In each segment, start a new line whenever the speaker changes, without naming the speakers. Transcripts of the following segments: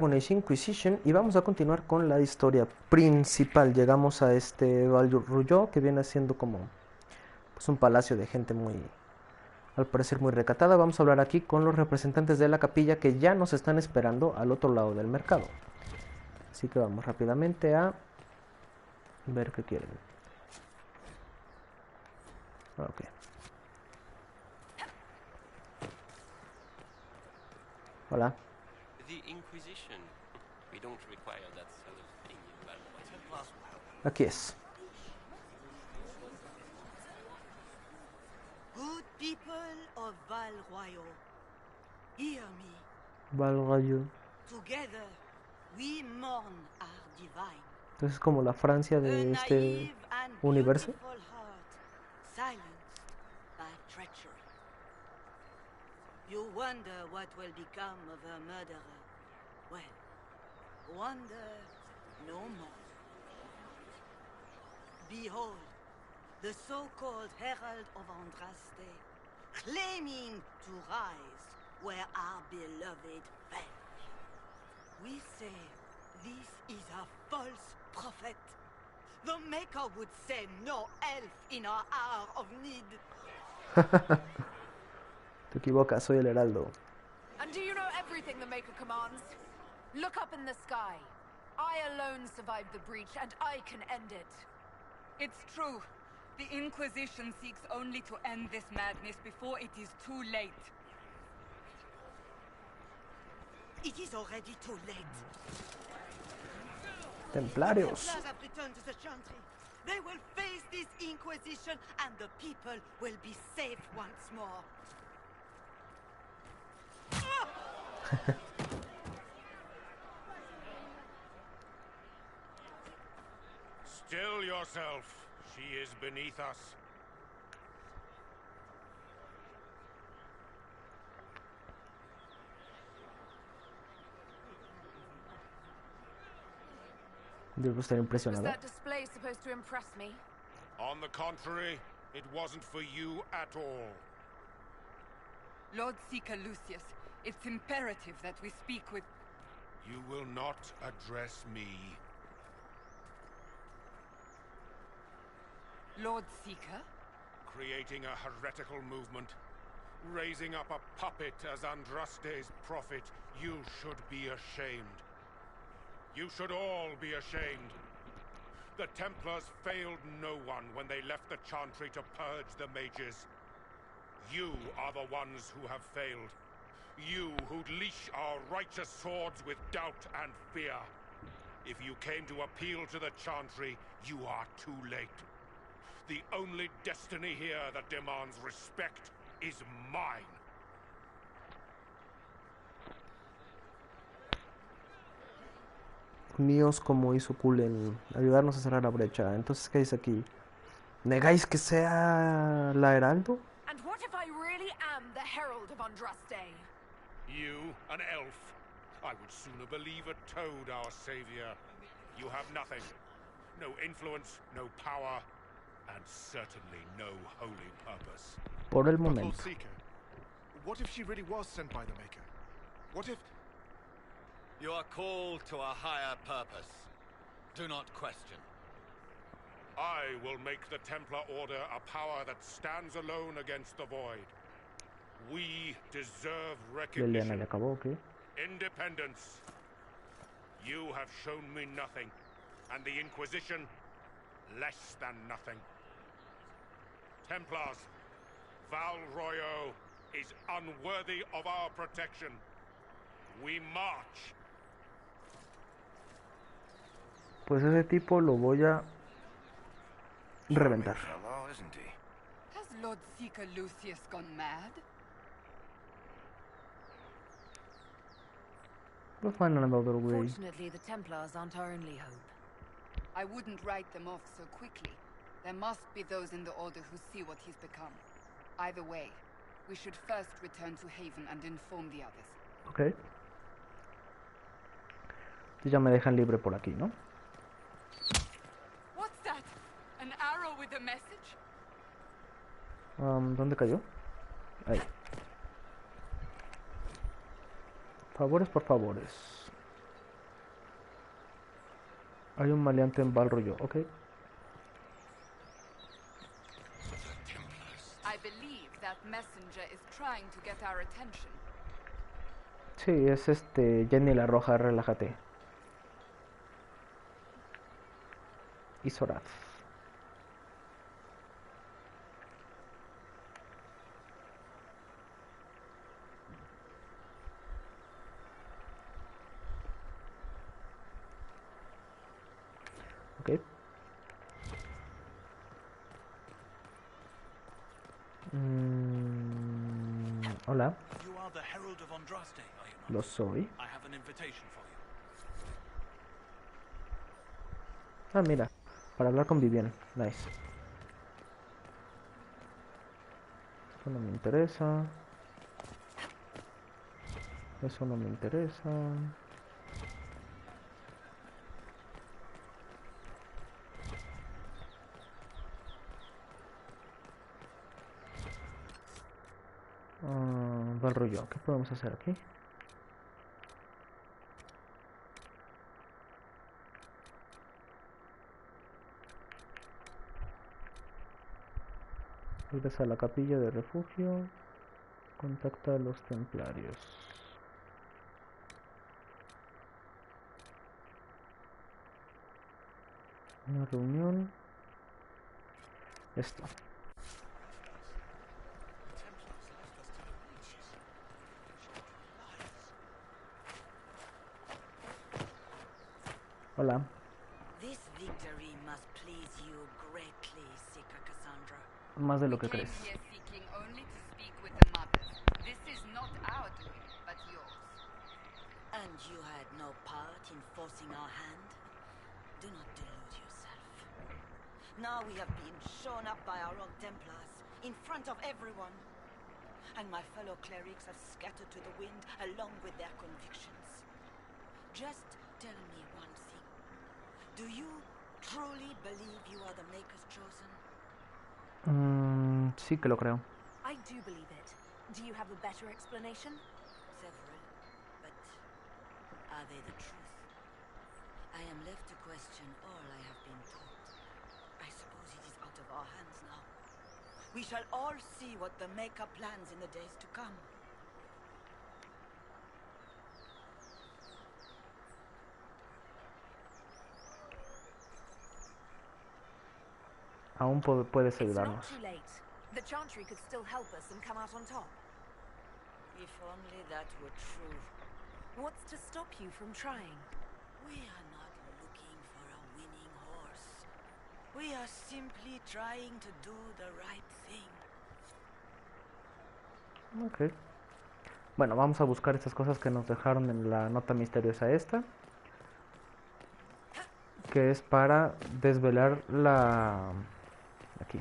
Bueno, es Inquisition y vamos a continuar con la historia principal. Llegamos a este Val Ruyó, que viene siendo como pues, un palacio de gente muy, al parecer muy recatada. Vamos a hablar aquí con los representantes de la capilla que ya nos están esperando al otro lado del mercado. Así que vamos rápidamente a ver qué quieren. Ok. Hola.
The Inquisition. We don't require that sort of thing in Valhalla.
Aquí es.
Good people of Val Royal, hear me.
Val Ruyó.
Together, we mourn our divine.
Entonces es como la Francia
A
de este
naive and
universo.
beautiful heart, silenced by treachery. You wonder what will become of her murderer. Well, wonder no more. Behold, the so-called Herald of Andraste, claiming to rise where our beloved fell. We say this is a false prophet. The Maker would send no elf in our hour of need.
Te equivocas, soy el heraldo.
And do you know everything the Maker commands? Look up in the sky. I alone survived the breach, and I can end it.
It's true. The Inquisition seeks only to end this madness before it is too late.
It is already too late.
Templarios.
The Templars have returned to the chantry. They will face this Inquisition, and the people will be safe once more.
Still yourself. She is beneath us.
Debo estar
Was
impresionado.
that display supposed to impress me?
On the contrary, it wasn't for you at all.
Lord Seeker Lucius, it's imperative that we speak with...
You will not address me.
Lord Seeker?
Creating a heretical movement. Raising up a puppet as Andraste's prophet. You should be ashamed. You should all be ashamed. The Templars failed no one when they left the Chantry to purge the mages. You are the ones who have failed. You who'd leash our righteous swords with doubt and fear. If you came to appeal to the Chantry, you are too late. The only destiny here that demands respect is mine.
Míos como hizo Cool en ayudarnos a cerrar la brecha. Entonces, ¿qué dice aquí? ¿Negáis que sea la heraldo?
And what if I really am the Herald of Andraste?
You, an elf? I would sooner believe a toad our savior. You have nothing. No influence, no power, and certainly no holy purpose.
Por el
But Lord
momento.
Seeker, what if she really was sent by the Maker? What if...
You are called to a higher purpose. Do not question.
I will make the Templar Order a power that stands alone against the Void. We deserve
Liliana le
recognition.
acabó, ¿ok?
Independence. You have shown me nothing, and the Inquisition, less than nothing. Templars, Val Royo is unworthy of our protection. We march.
Pues ese tipo lo voy a reventar.
Fellow, isn't he?
Has Lord Seeker Lucius gone mad?
We'll find another way.
Fortunately, the Templars aren't our only hope.
I wouldn't write them off so quickly. There must be those in the Order who see what he's become. Either way, we should first return to Haven and inform the others.
Ok. Y ya me dejan libre por aquí, ¿no?
What's that? An arrow with a message?
¿Dónde cayó? Ahí. Favores por favores. Hay un maleante en Balrullo, ok.
I believe that messenger is trying to get our attention.
Sí, es Jenny la Roja, relájate. Y Soraz. Ok. Hola,
You are the Herald of Andraste, are you not?
lo soy.
I have an invitation for you.
Ah, mira, para hablar con Vivian. Nice. Eso no me interesa. Eso no me interesa. Balrullo, ¿qué podemos hacer aquí? Regresa a la capilla de refugio. Contacta a los templarios. Una reunión. Esto. Hola.
This victory must please you greatly, Seeker Cassandra.
Más de lo
We
que
came
crees.
here seeking only to speak with the mothers. This is not our doing, but yours.
And you had no part in forcing our hand? Do not delude yourself. Now we have been shown up by our own Templars, in front of everyone. And my fellow clerics have scattered to the wind along with their convictions. Just tell me one thing. Do you truly believe you are the Maker's chosen?
Sí que lo creo.
I do believe it. Do you have a better explanation?
Several, but are they the truth? I am left to question all I have been taught. I suppose it is out of our hands now. We shall all see what the Maker plans in the days to come.
Aún puedes
It's not
ayudarnos.
too late. The Chantry could still help us and come out on top.
If only that were true.
What's to stop you from trying?
We are not looking for a winning horse. We are simply trying to do the right thing.
Ok. Bueno, vamos a buscar estas cosas que nos dejaron en la nota misteriosa esta. Que es para desvelar la... Aquí.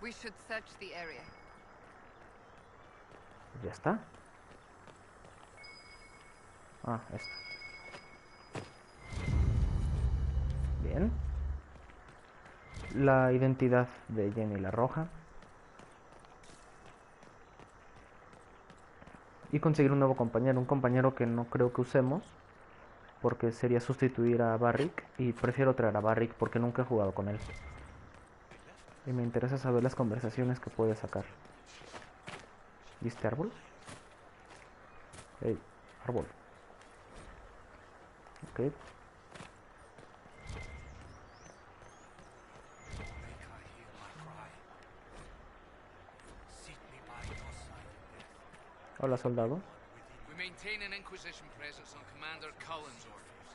We should search the area.
Ya está. Ah, esta. Bien. La identidad de Jenny la Roja. Y conseguir un nuevo compañero. Un compañero que no creo que usemos. Porque sería sustituir a Barrick. Y prefiero traer a Barrick porque nunca he jugado con él. Y me interesa saber las conversaciones que puede sacar. ¿Y este árbol? Ey, árbol. Ok. Hola, soldado.
We maintain an Inquisition presence on Commander Cullen's orders.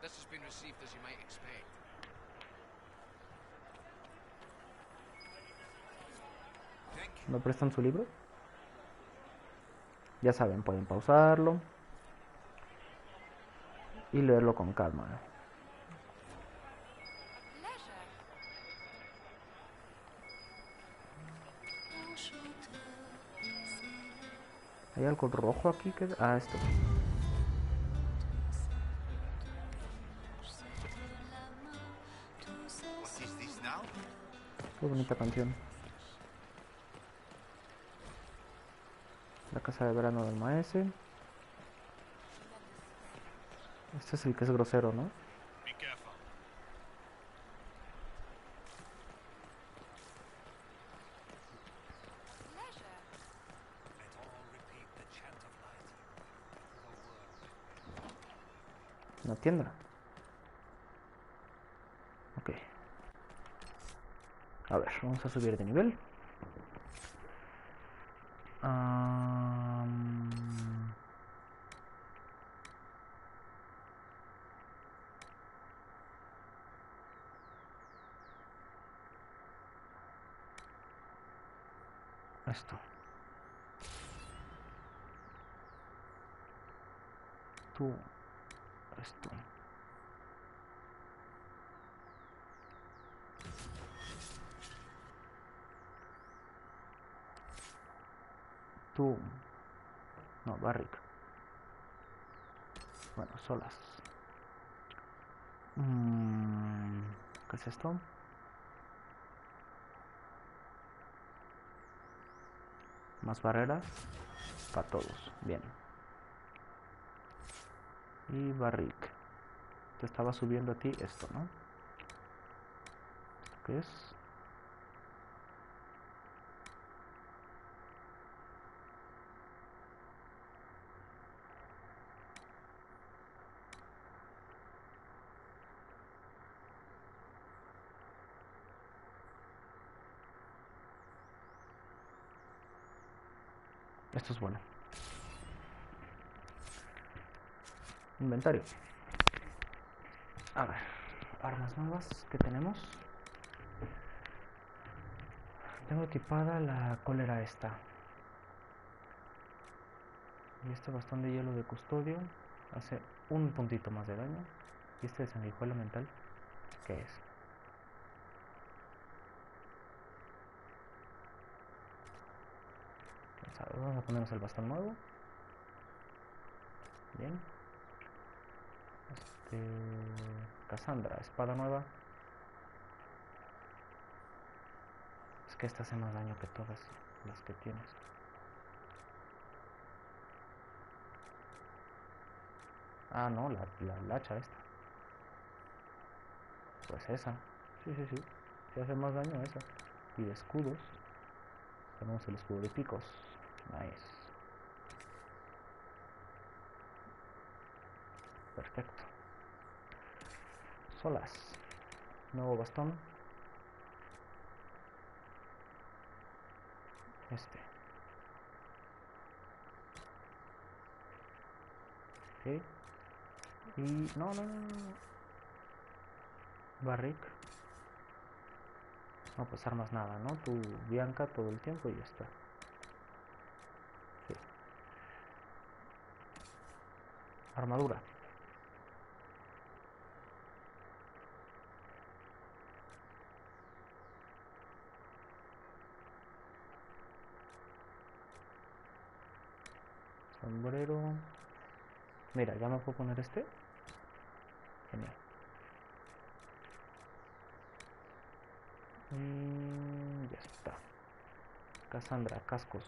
This has been received as you might expect.
¿Me prestan su libro? Ya saben, pueden pausarlo y leerlo con calma. ¿Hay algo rojo aquí? Ah, esto. Qué bonita canción. La casa de verano del maese. Este es el que es grosero, ¿no?
Be careful.
Pleasure.
Let all repeat the chant of light. The word.
Una tienda. Ok. A ver, vamos a subir de nivel. Esto. Tú. Esto. Tú. No, Barrick. Bueno, solas. ¿Qué es esto? Más barreras. Para todos. Bien. Y Barrick. Te estaba subiendo a ti esto, ¿no? ¿Esto qué es? Esto es bueno. Inventario. A ver, armas nuevas que tenemos. Tengo equipada la cólera esta. Y este bastón de hielo de custodio hace un puntito más de daño. Y este de sanguijuela mental, ¿qué es? Vamos a ponernos el bastón nuevo. Bien. Cassandra, espada nueva. Es que esta hace más daño que todas las que tienes. Ah, no, la hacha esta. Pues esa. Sí. Se hace más daño esa. Y de escudos. Tenemos el escudo de picos. Nice. Perfecto. Solas. Nuevo bastón. Este. Ok. Y... No. Barrick. No, pues armas nada, ¿no? Tu Bianca todo el tiempo y ya está. Sí. Armadura. Sombrero. Mira, ya me puedo poner este. Genial. Y ya está. Cassandra, cascos.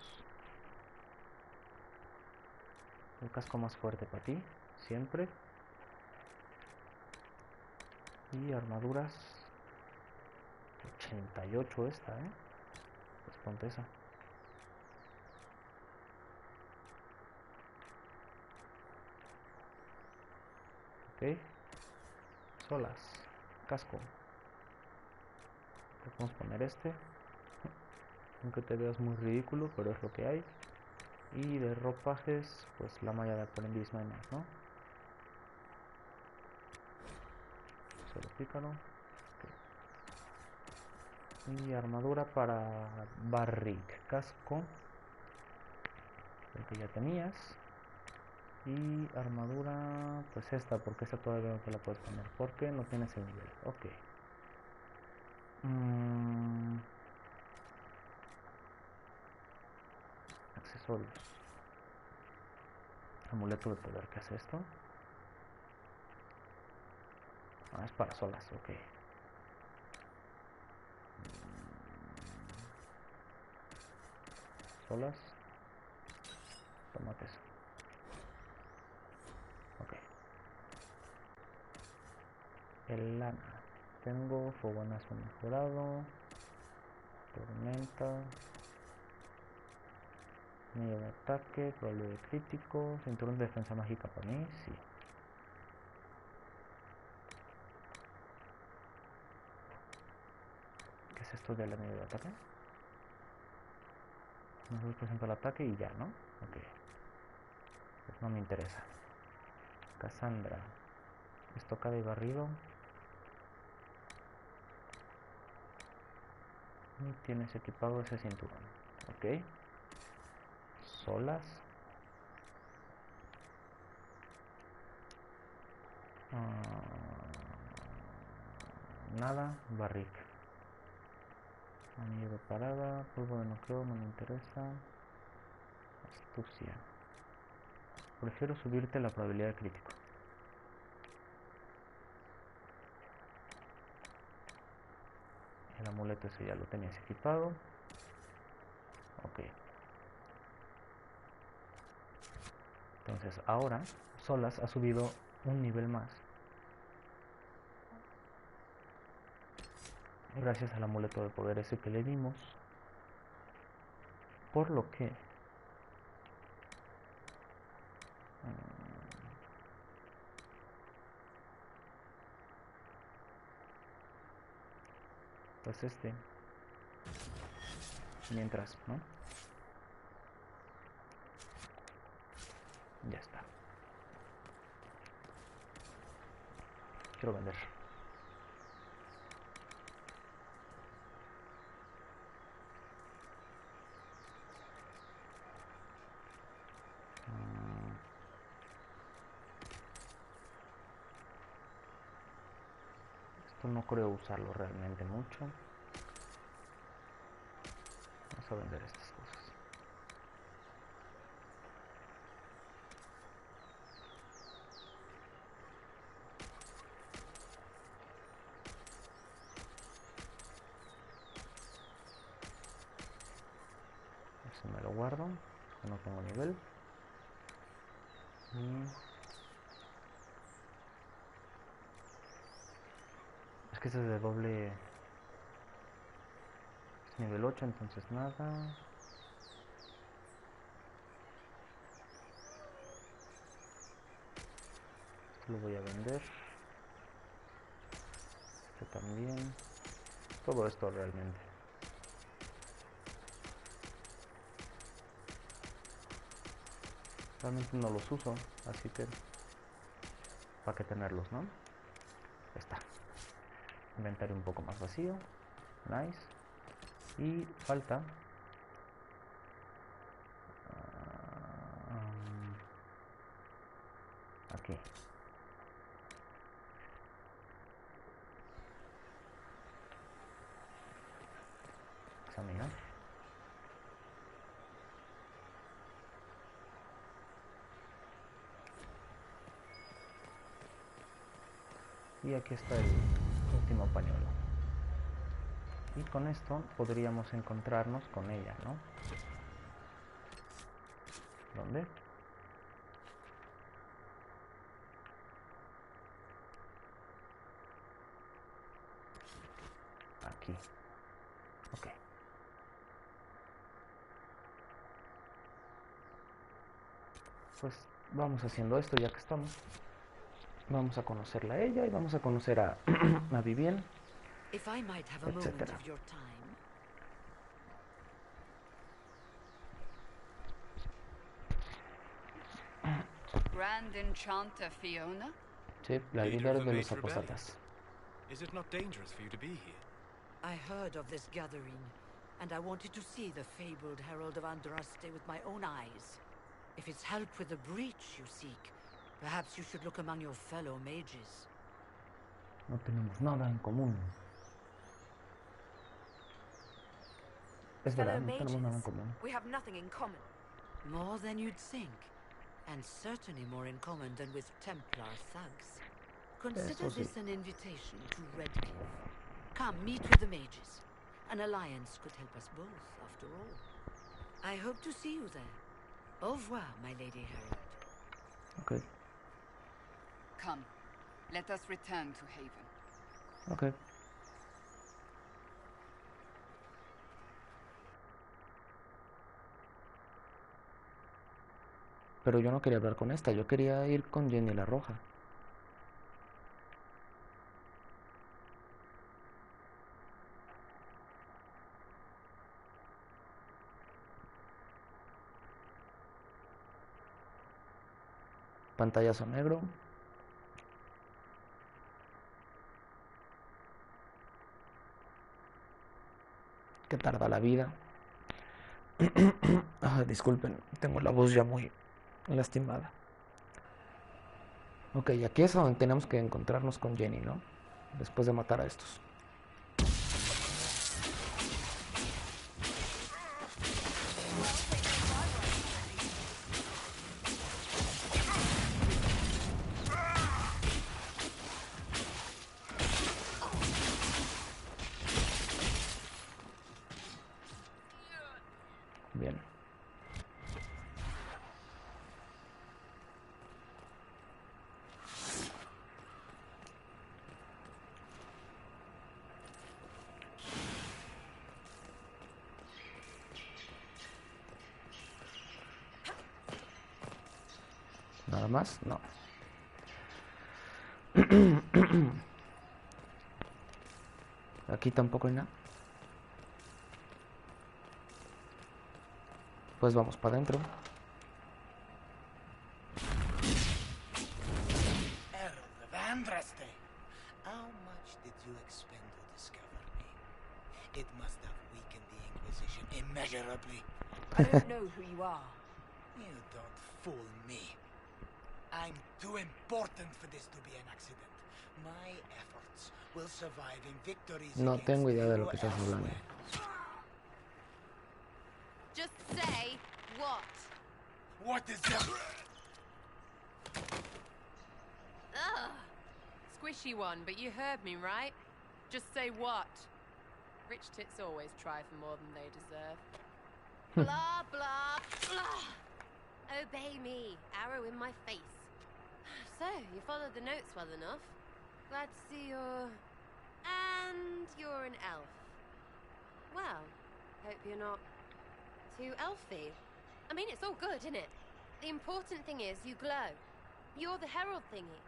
El casco más fuerte para ti, siempre. Y armaduras. 88 esta, Pues ponte esa. Ok. Solas. Casco. Te podemos poner este. Aunque te veas muy ridículo, pero es lo que hay. Y de ropajes, pues la malla de aprendiz no hay más, ¿no? Solo pícaro. Okay. Y armadura para Barrick. Casco. El que ya tenías. Y armadura, pues esta, porque esta todavía no te la puedes poner. Porque no tienes el nivel. Ok. Accesorios. Amuleto de poder, ¿qué hace esto? Ah, es para solas, ok. Solas. Tómate eso. Ok. El lana. Tengo fogonazo mejorado. Tormenta. Medio de ataque. Probabilidad de crítico. Cinturón de defensa mágica para mí. Sí. ¿Qué es esto de la medio de ataque? Más 2% al ataque y ya, ¿no? Ok. Pues no me interesa. Cassandra. Estocada y barrido. Y tienes equipado ese cinturón. Ok. Solas. Nada. Barrick. Anillo de parada. Polvo de noqueo. No me interesa. Astucia. Prefiero subirte la probabilidad de crítico. El amuleto ese ya lo tenías equipado. Ok. Entonces ahora Solas ha subido un nivel más. Gracias al amuleto de poder ese que le dimos. Por lo que pues mientras, ¿no? Ya está. Quiero vender. Esto no creo usarlo realmente mucho. Vamos a vender estas cosas. Eso me lo guardo, no tengo nivel. Es que ese es de doble. Es nivel 8, entonces nada. Esto lo voy a vender. Este también. Todo esto realmente. Realmente no los uso, así que para qué tenerlos, ¿no? Está. Inventario un poco más vacío. Nice. Y falta aquí. Examinar. Y aquí está el último pañuelo. Y con esto podríamos encontrarnos con ella, ¿no? ¿Dónde? Aquí. Ok. Pues vamos haciendo esto ya que estamos. Vamos a conocerla a ella y vamos a conocer a Vivien, etcétera.
Grand Enchanter Fiona?
Sí, la líder de los apóstatas.
Is it not dangerous for you to be here?
I heard of this gathering, and I wanted to see the fabled Herald of Andraste with my own eyes. If it's help with the breach you seek, perhaps you should look among your fellow mages.
No tenemos nada en común. Es verdad, no tenemos nada en común.
We have nothing in common.
More than you'd think, and certainly more in common than with Templar thugs. Consider this an invitation to Redcliffe. Come, meet with the mages. An alliance could help us both, after all. I hope to see you there. Au revoir, my Lady Herald.
Okay.
Come, let us return to Haven.
Ok. Pero yo no quería hablar con esta, yo quería ir con Jenny la Roja. Pantallazo negro. Que tarda la vida. Disculpen, tengo la voz ya muy lastimada. Ok, aquí es donde tenemos que encontrarnos con Jenny, ¿no? Después de matar a estos. Bien. ¿Nada más? No. Aquí tampoco hay nada. Pues vamos para adentro.
Herald of Andraste, how much did you expend to discover me? It must have weakened the Inquisition immeasurably.
I don't know who you are.
You don't fool me. I'm too important for this to be an accident. My efforts will survive in victories.
No tengo idea de lo que estás hablando.
Just say what?
What is that?
Ugh. Squishy one, but you heard me, right? Just say what? Rich tits always try for more than they deserve. Blah, blah, blah. Obey me. Arrow in my face. So, you followed the notes well enough. Glad to see you're... And you're an elf. Well, hope you're not too elfy. I mean, it's all good, isn't it? The important thing is you glow. You're the herald thingy.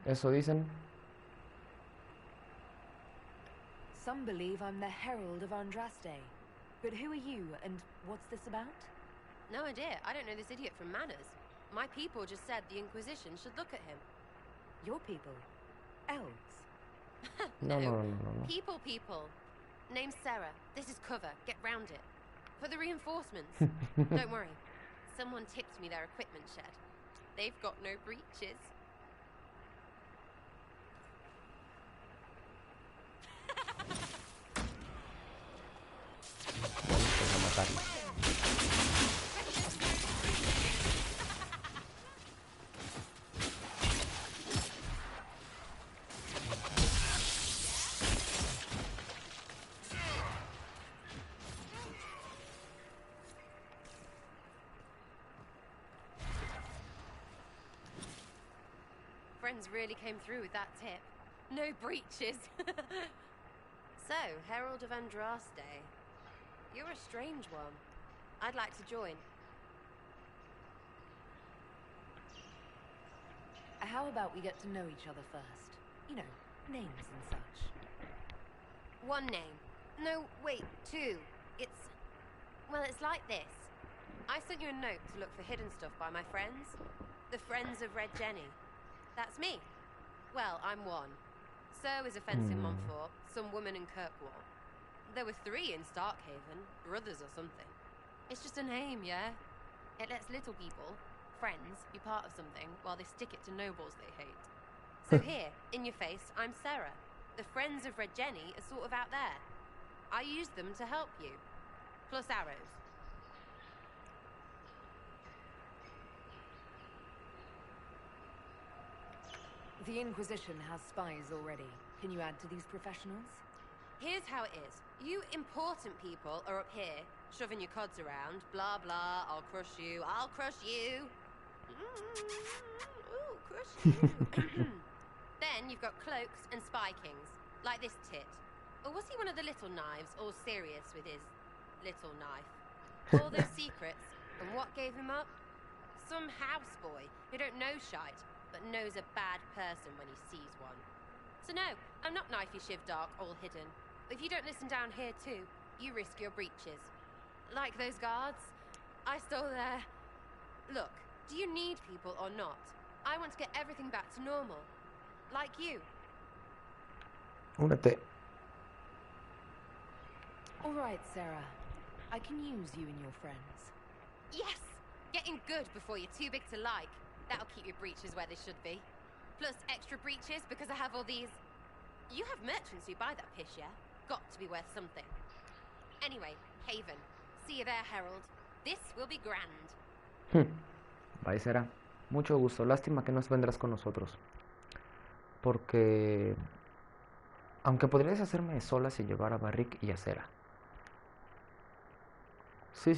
Eso dicen.
Some believe I'm the Herald of Andraste. But who are you, and what's this about?
No idea. I don't know this idiot from Manners. My people just said the Inquisition should look at him.
Your people? Elves?
No.
People. Name's Sarah. This is cover. Get round it. For the reinforcements. Don't worry. Someone tipped me their equipment shed. They've got no breaches.
Vamos a matarlo.
Friends really came through with that tip. No breaches. So, Herald of Andraste. You're a strange one. I'd like to join.
How about we get to know each other first? You know, names and such.
One name. No, wait, two. Well, it's like this. I sent you a note to look for hidden stuff by my friends. The Friends of Red Jenny. That's me. Well, I'm one. So is a fence in Montfort, some woman in Kirkwall. There were 3 in Starkhaven, brothers or something. It's just a name, yeah? It lets little people, friends, be part of something while they stick it to nobles they hate. So here, in your face, I'm Sarah. The Friends of Red Jenny are sort of out there. I use them to help you. Plus arrows.
The Inquisition has spies already. Can you add to these professionals?
Here's how it is. You important people are up here, shoving your cods around. Blah, blah, I'll crush you. Ooh, crush you. Then you've got Cloak cloaks and spy kings, like this tit. Or was he one of the little knives, all serious with his little knife? All those secrets, and what gave him up? Some houseboy who don't know shite, but knows a bad person when he sees one. So no, I'm not knifey shiv dark, all hidden. If you don't listen down here too, you risk your breeches. Like those guards, I stole their... Look, do you need people or not? I want to get everything back to normal. Like you.
Únete.
All right, Sarah. I can use you and your friends.
Yes! Getting good before you're too big to like. That'll keep your breeches where they should be. Plus extra breeches because I have all these... You have merchants who buy that pish, yeah? Got to be worth something. Anyway, Haven. See you there, Herald. This will be grand.
Bye, Sera. Mucho gusto. Lástima que no vendrás con nosotros. Porque... Aunque podrías hacerme solas y llevar a Barrick y a Sera. Sí.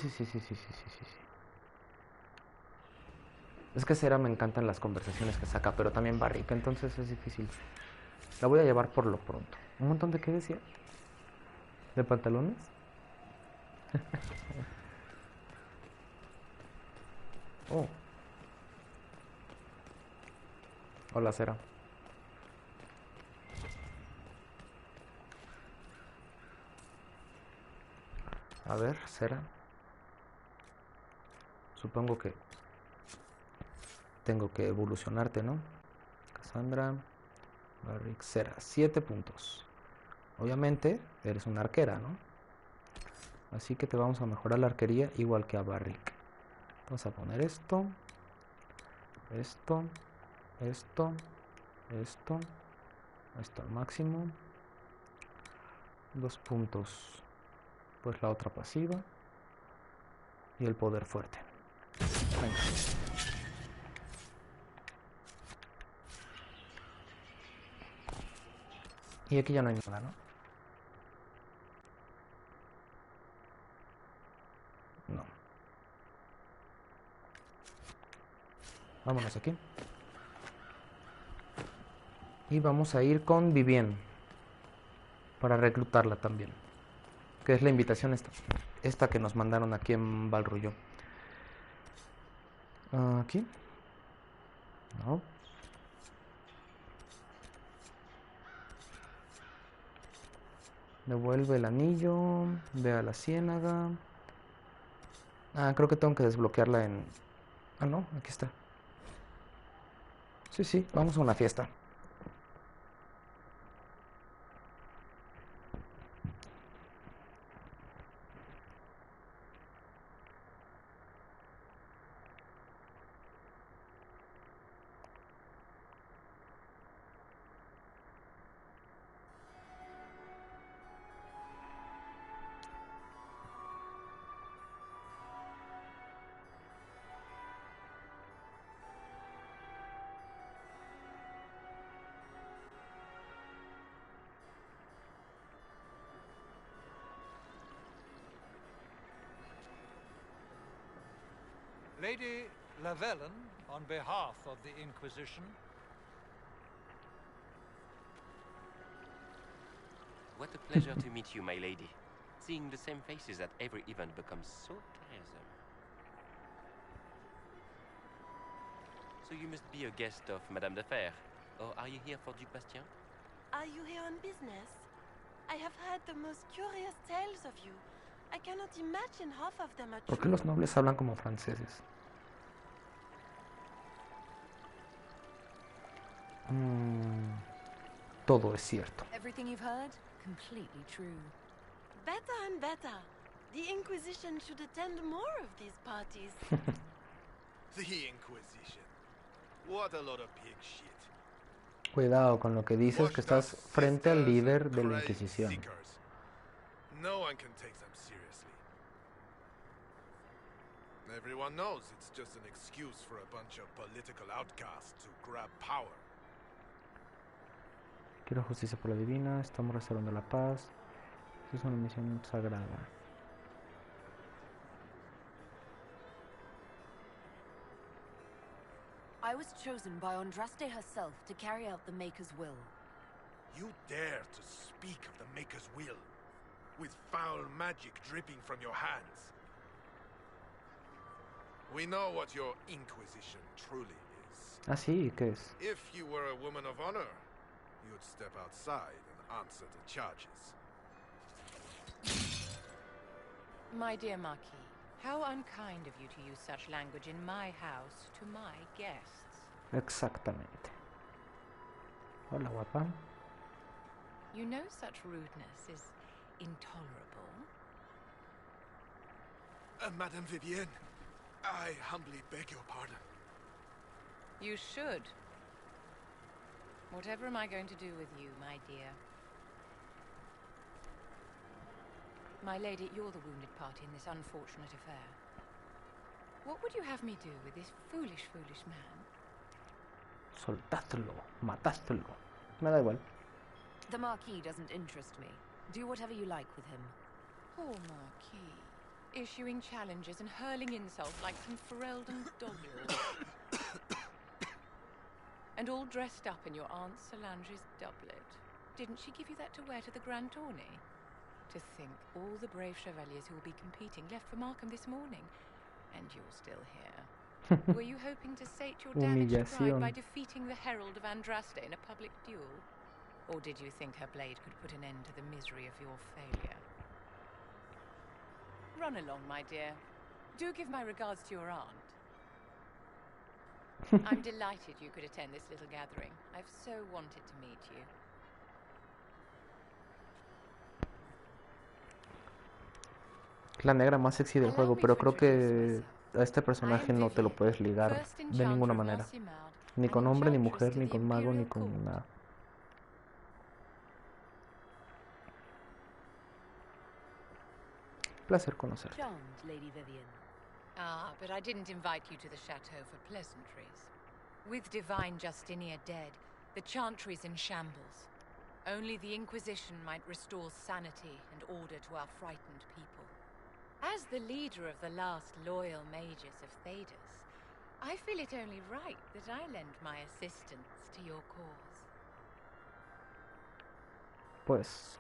Es que Sera me encantan las conversaciones que saca, pero también Barrick, entonces es difícil. La voy a llevar por lo pronto. ¿Un montón de qué decía? ¿De pantalones? Oh. Hola, Sera. A ver, Sera. Supongo que tengo que evolucionarte, ¿no? Cassandra, Barrick, Sera. 7 puntos. Obviamente, eres una arquera, ¿no? Así que te vamos a mejorar la arquería igual que a Barrick. Vamos a poner esto. Esto al máximo. 2 puntos. Pues la otra pasiva. Y el poder fuerte. Venga. Y aquí ya no hay nada, ¿no? No. Vámonos aquí. Y vamos a ir con Vivien. Para reclutarla también. Que es la invitación esta que nos mandaron aquí en Valrullo. ¿Aquí? No. Devuelve el anillo. Ve a la ciénaga. Creo que tengo que desbloquearla en... no, aquí está. Sí, vamos a una fiesta.
Lady Lavellen, on behalf of the Inquisition.
What a pleasure to meet you, my lady. Seeing the same faces at every event becomes so tiresome. So you must be a guest of Madame de Fer, or are you here for Duc Bastien?
Are you here on business? I have heard the most curious tales of you. I cannot imagine half of them are true.
¿Por qué los nobles hablan como franceses? Todo es cierto.
Everything you've heard, completely true.
Better and better. The Inquisition should attend more of these parties.
The Inquisition. What a lot of pig shit.
Cuidado con lo que dices, que estás frente al líder de la Inquisición.
No one can take them seriously. Everyone knows it's just an excuse for a bunch of political outcasts to grab power.
Quiero justicia por la divina, estamos restaurando la paz. Es una misión sagrada.
I was chosen by Andraste herself to carry out the Maker's will.
You dare to speak of the Maker's will, with foul magic dripping from your hands. We know what your Inquisition truly is.
Ah, sí, ¿qué es?
If you were a woman of honor, you'd step outside and answer the charges.
My dear Marquis, how unkind of you to use such language in my house to my guests.
Exactamente. Hola, guapa.
You know such rudeness is intolerable.
Madame Vivienne, I humbly beg your pardon.
You should. Whatever am I going to do with you, my dear? My lady, you're the wounded party in this unfortunate affair. What would you have me do with this foolish, foolish man?
Soltadlo, matadlo. Me da igual.
The Marquis doesn't interest me. Do whatever you like with him.
Poor Marquis. Issuing challenges and hurling insults like some Ferelden doggerel. And all dressed up in your Aunt Solange's doublet. Didn't she give you that to wear to the Grand Tourney? To think all the brave chevaliers who will be competing left for Markham this morning, and you're still here. Were you hoping to sate your damaged pride by defeating the Herald of Andraste in a public duel? Or did you think her blade could put an end to the misery of your failure? Run along, my dear. Do give my regards to your aunt. I'm delighted you could attend this little gathering. I've so wanted to meet you.
La negra más sexy del juego, pero creo que a este personaje no te lo puedes ligar de ninguna manera. Ni con hombre, ni mujer, ni con mago, ni con nada. Placer conocer.
Lady Vivienne.
Ah, but I didn't invite you to the chateau for pleasantries. With Divine Justinia dead, the Chantry's in shambles. Only the Inquisition might restore sanity and order to our frightened people. As the leader of the last loyal mages of Thedas, I feel it only right that I lend my assistance to your cause.
Pues...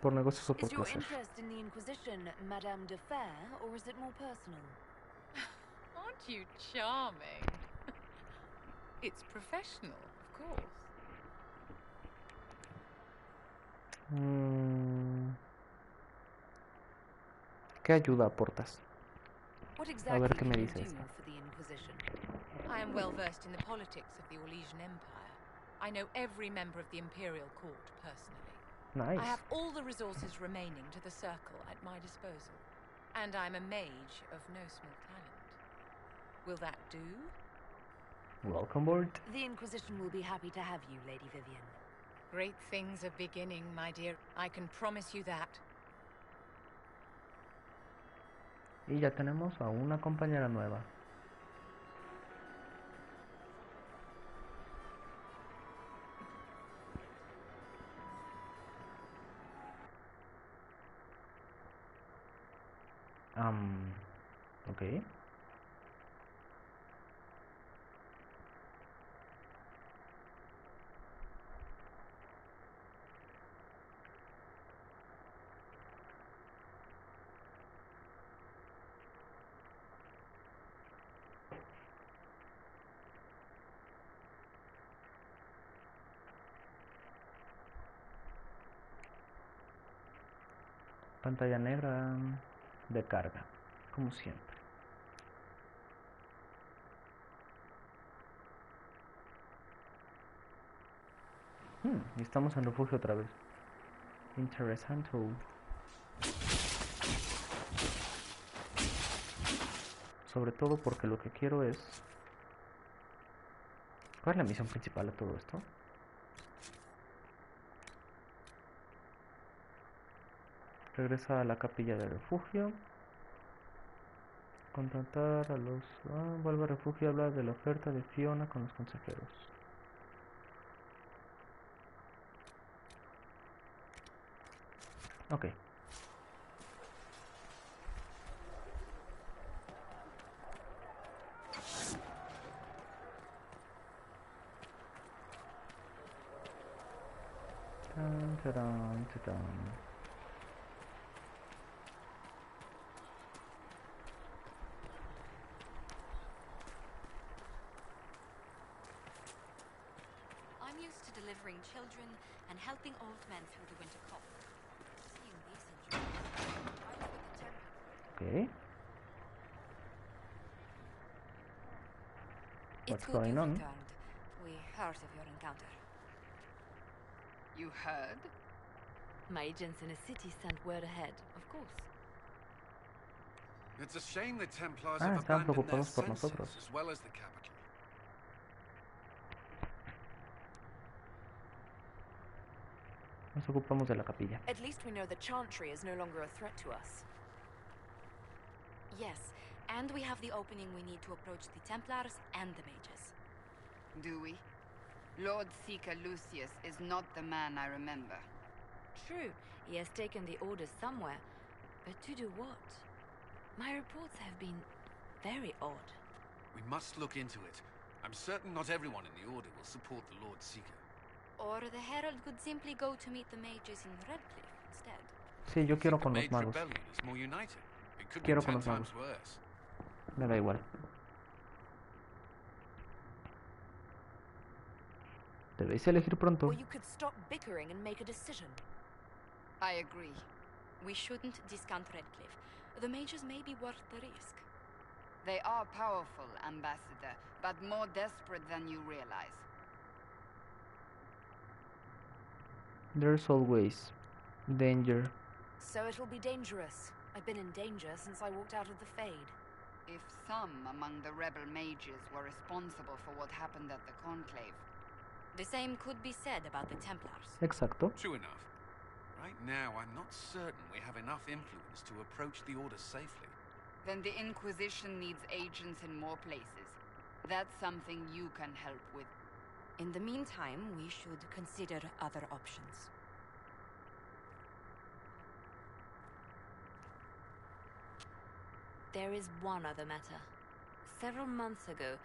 por negocios o por
Is your
placer.
interest in the Inquisition Madame de Fer, or is it more personal?
Aren't you charming? It's professional, of course.
¿Qué ayuda aportas?
What
A
exactly
ver qué me
do you
dice
do
esta.
for the Inquisition?
I am well versed in the politics of the Orlesian Empire. I know every member of the Imperial Court personally.
Nice.
I have all the resources remaining to the Circle at my disposal. And I'm a mage of no small talent. Will that do?
Welcome aboard.
The Inquisition will be happy to have you, Lady Vivienne.
Great things are beginning, my dear. I can promise you that.
Y ya tenemos a una compañera nueva. Ok. Pantalla negra de carga, como siempre. Y estamos en refugio otra vez. Interesante. Sobre todo porque lo que quiero es... ¿Cuál es la misión principal de todo esto? Regresa a la capilla de refugio. Contratar a los... vuelve al refugio y habla de la oferta de Fiona con los consejeros. Ok. Charan, charan.
I'm used to delivering children and helping old men through the winter cold. Seeing these injuries, I was with the Templars.
Okay. What's
It's good
going
you've
on?
returned. We heard of your encounter.
You heard?
My agents in the city sent word ahead, of course.
It's a shame the Templars
Ah,
have
estaban
abandoned their
preocupados por
senses
nosotros.
as well as the capital.
Nos ocupamos de la capilla.
At least we know the Chantry is no longer a threat to us.
Yes, and we have the opening we need to approach the Templars and the mages.
Do we? Lord Seeker Lucius is not the man I remember.
True, he has taken the orders somewhere. But to do what? My reports have been very odd.
We must look into it. I'm certain not everyone in the Order will support the Lord Seeker.
Or the Herald could simply go to meet the mages in Redcliffe instead.
Sí, yo quiero
The
con los
Mage
magos.
Rebellion is more united. It could
Quiero
be
con
10
los magos.
times worse.
Me da igual. Debéis elegir pronto.
Or you could stop bickering and make a decision.
I agree.
We shouldn't discount Redcliffe. The mages may be worth the risk.
They are powerful, Ambassador, but more desperate than you realize.
There's always danger.
So it'll be dangerous. I've been in danger since I walked out of the Fade.
If some among the rebel mages were responsible for what happened at the Conclave,
The same could be said about the Templars.
Exacto.
True enough. Right now, I'm not certain we have enough influence to approach the Order safely.
then the Inquisition needs agents in more places. That's something you can help with.
In the meantime, we should consider other options.
There is one other matter. Several months ago,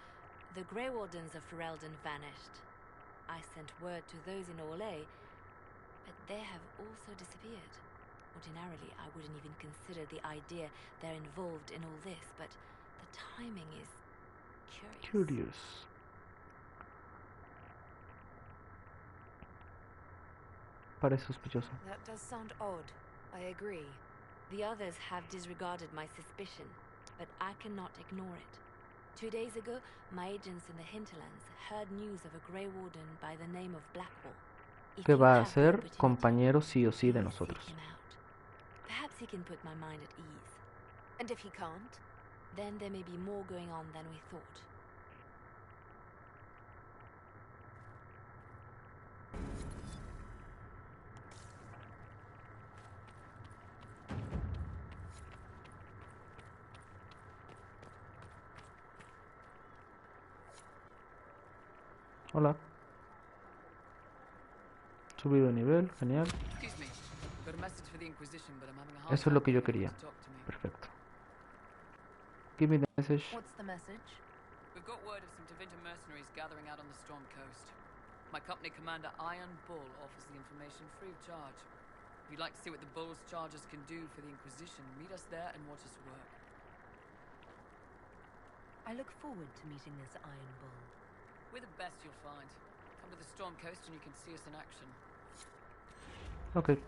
the Grey Wardens of Ferelden vanished. I sent word to those in Orlais, but they have also disappeared. Ordinarily, I wouldn't even consider the idea they're involved in all this, but the timing is
Curious. Parece sospechoso.
That does sound odd. I agree. The others have disregarded my suspicion, but I cannot ignore it. 2 days ago, my agents in the hinterlands heard news of a Grey Warden by the name of Blackwall. If
Que
you
va a
have the
ser
opportunity,
compañero sí o sí de
please
nosotros.
seek him out. Perhaps he can put my mind at ease. And if he can't, then there may be more going on than we thought.
Hola. Subido de nivel, genial.
Excuse me. Got a message for the Inquisition, but I'm having a hard
Eso es lo que yo
time getting
quería.
them to talk to me.
Perfecto. Give me the message.
What's the message?
We've got word of some Tevinter mercenaries gathering out on the Storm Coast. My company commander, Iron Bull, offers the information free of charge. If you'd like to see what the Bull's charges can do for the Inquisition, meet us there and watch us work.
I look forward to meeting this Iron Bull.
We're the best you'll find. Come to the Storm Coast and you can see us in action.
Okay.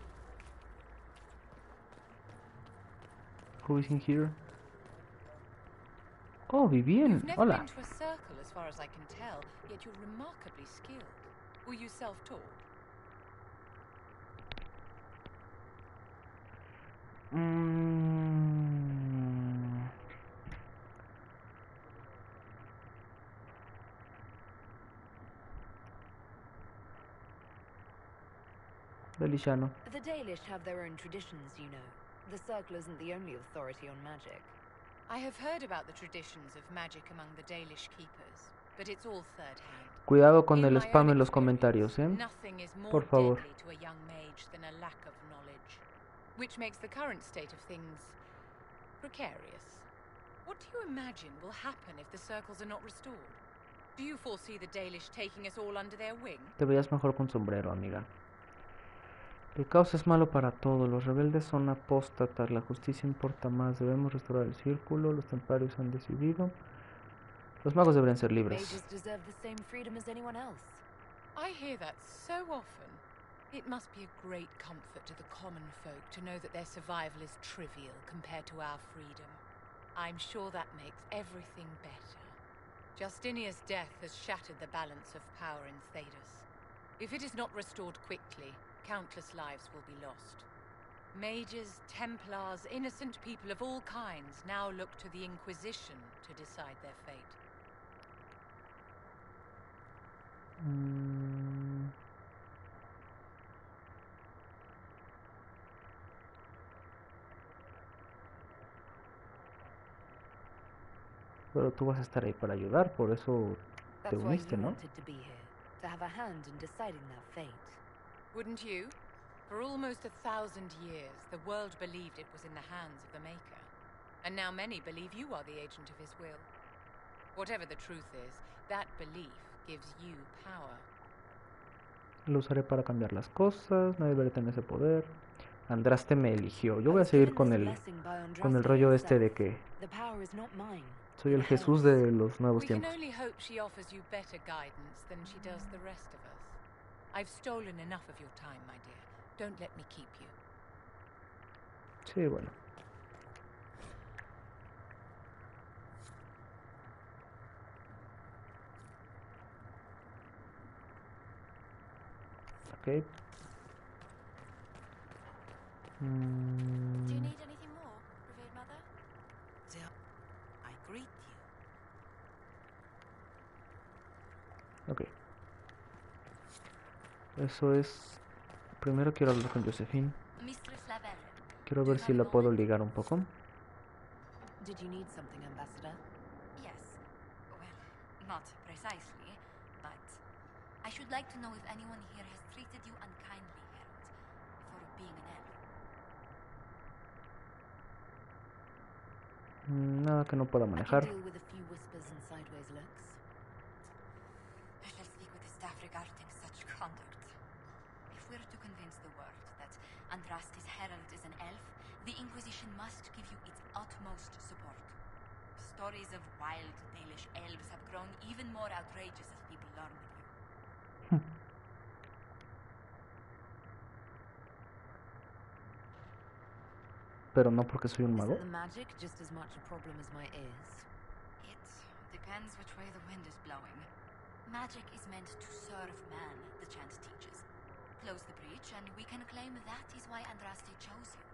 Who is in here? Oh, Vivien.
You've never
Hola.
been to a circle, as far as I can tell, yet you're remarkably skilled. Were you self-taught?
Deliciano.
The Dalish have their own traditions, you know. The Circle isn't the only authority on magic.
I have heard about the traditions of magic among the Dalish keepers, but it's all third-hand.
Cuidado con
In
el
my
spam
own
en los
experience,
comentarios, ¿eh?
Nothing is more
Por favor.
deadly to a young mage than a lack of knowledge, which makes the current state of things precarious. What do you imagine will happen if the circles are not restored? Do you foresee the Dalish taking us all under their wing?
Te veías mejor con sombrero, amiga. El caos es malo para todo. Los rebeldes son apóstatas. La justicia importa más. Debemos restaurar el círculo. Los templarios han decidido. Los magos deberían ser libres.
Mages deserve the same freedom as anyone else. I hear that so often. It must be a great comfort to the common folk to know that their survival is trivial compared to our freedom. I'm sure that makes everything better. Justinia's death has shattered the balance of power in Thedas. If it is not restored quickly, countless lives will be lost. Mages, Templars, innocent people of all kinds now look to the Inquisition to decide their fate.
Pero tú vas a estar ahí para ayudar, por eso te uniste, ¿no?
To have a hand in deciding that fate. Wouldn't you? For almost 1,000 years, the world believed it was in the hands of the Maker. And now many believe you are the agent of his will. Whatever the truth is, that belief gives you power.
Lo usaré para cambiar las cosas, no deberé tener ese poder. Andraste me eligió. Yo voy a seguir con el rollo este de que soy el Jesús de los nuevos tiempos.
We can only hope she offers you better guidance than she does the rest of us. I've stolen enough of your time, my dear. Don't let me keep you.
Sí, bueno. Okay.
Do you need anything more, revered mother?
I greet you.
Ok. Eso es... Primero quiero hablar con Josephine. Quiero ver si la puedo ligar un poco.
Did you need something, Ambassador?
Yes. Well, not precisely, but I should like to know if anyone here has treated you unkindly, Herald, for being an elf.
Nada que no pueda manejar.
I can deal with a few whispers and sideways looks.
I shall speak with the staff regarding such conduct. If we're to convince the world that Andraste's herald is an elf, the Inquisition must give you its utmost support. Stories of wild Dalish elves have grown even more outrageous as people learn of you.
Pero no porque soy un mago.
Isn't the magic just as much a problem as my ears?
It depends which way the wind is blowing. Magic is meant to serve man, the chant teaches. Close the breach, and we can claim that is why Andraste chose you.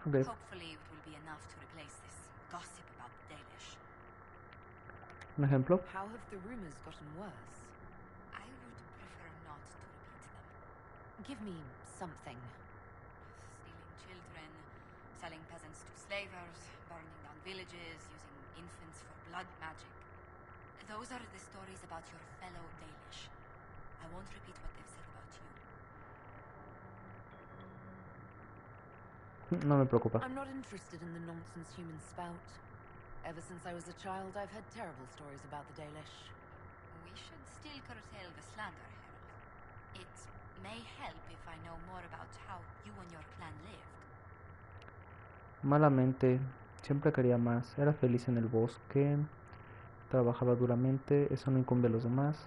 Okay.
Hopefully it will be enough to replace this gossip about the Dalish.
Un ejemplo.
How have the rumors gotten worse?
I would prefer not to repeat them.
Give me something.
Stealing children, selling peasants to slavers, burning down villages, using infants for blood magic. Those are the stories about your fellow Dalish. I won't repeat what they've said about you.
No me preocupa.
I'm not interested in the nonsense humans spout. Ever since I was a child, I've heard terrible stories about the Dalish.
We should still curtail the slander, Herald. It may help if I know more about how you and your clan lived.
Malamente, siempre quería más. Era feliz en el bosque. Trabajaba duramente. Eso no incumbe a los demás.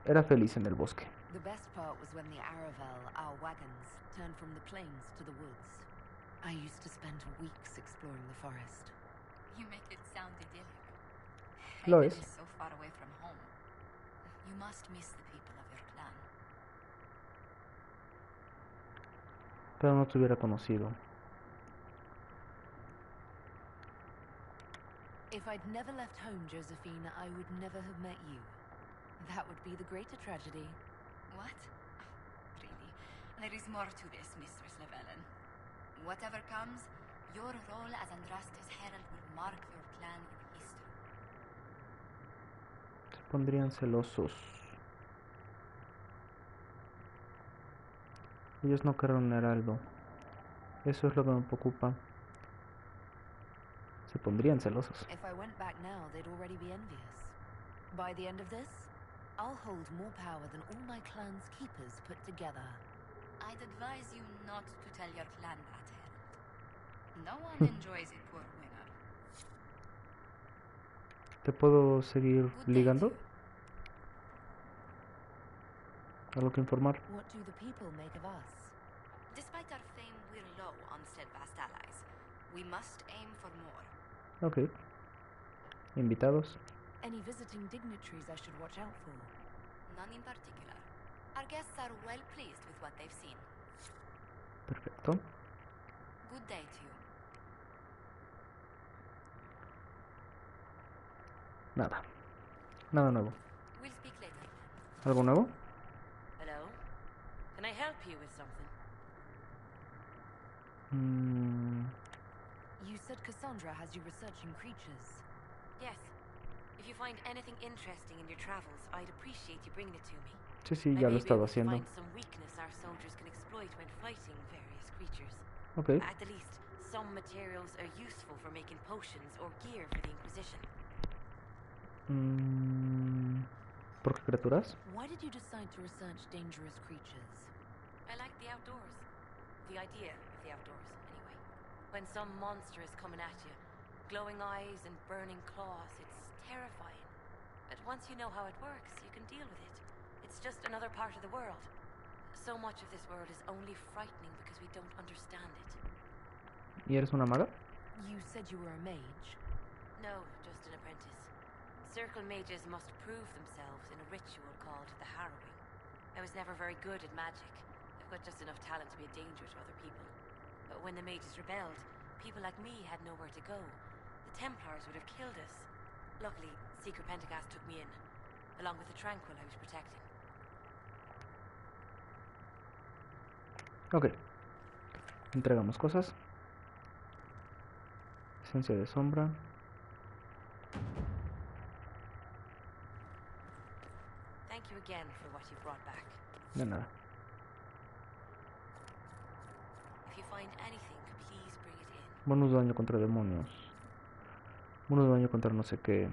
Era feliz en el bosque.
The best part was when the Aravel, our wagons, turned from the plains to the woods. I used to spend weeks exploring the forest.
You make it sound idyllic.
Lo
Haven
es.
is so far away from home. You must miss the people of your clan.
Pero no te hubiera conocido.
If I'd never left home, Josephine, I would never have met you. That would be the greater tragedy.
What? Really? There is more to this, Mistress Llewellyn. Whatever comes, your role as Andraste's herald will mark your clan in history.
Se pondrían celosos. Ellos no querrán un heraldo. Eso es lo que me preocupa. Se pondrían celosos.
If I went back now, they'd already be envious. By the end of this, I'll hold more power than all my clan's keepers put together.
I'd advise you not to tell your clan that, Herald. No one enjoys a poor winner.
¿Te puedo seguir ligando? ¿Algo que informar?
What do the people make of us?
Despite our fame, we're low on steadfast allies. We must aim for more.
Ok. Invitados.
Any visiting dignitaries I should watch out for?
None in particular. Our guests are well pleased with what they've seen.
Perfecto.
Good day to you.
Nada. Nada nuevo.
We'll speak later.
¿Algo nuevo?
Hello? Can I help you with something?
You said Cassandra has you researching creatures.
Yes. If you find anything interesting in your travels, I'd appreciate you bringing it to me.
Sí, ya lo he estado haciendo.
Find some weakness our soldiers can exploit when fighting various creatures.
Okay.
At the least, some materials are useful for making potions or gear for the Inquisition.
¿Por qué criaturas?
Why did you decide to research dangerous creatures?
I like the outdoors. The idea of the outdoors, anyway. When some monster is coming at you, glowing eyes and burning claws, it's terrifying. But once you know how it works, you can deal with it. It's just another part of the world. So much of this world is only frightening because we don't understand it.
¿Y eres una maga?
You said you were a mage.
No, just an apprentice. Circle mages must prove themselves in a ritual called the Harrowing. I was never very good at magic. I've got just enough talent to be a danger to other people. But when the mages rebelled, people like me had nowhere to go. The Templars would have killed us. Luckily, Secret Pentagast took me in, along with the Tranquil I was protecting.
Ok. Entregamos cosas. Esencia de sombra.
Thank you again for what you brought back.
De nada.
If you find anything, please bring it in.
Bonus de daño contra demonios. Bonus de daño contra no sé qué.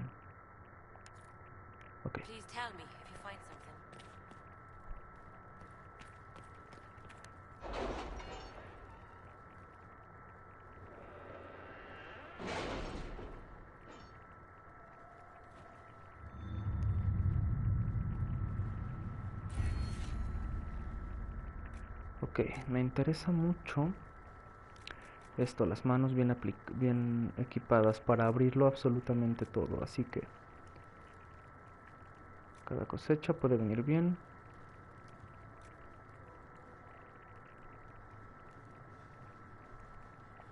Ok.
Please tell me if you find something.
Ok, me interesa mucho esto, las manos bien equipadas para abrirlo absolutamente todo, así que cada cosecha puede venir bien.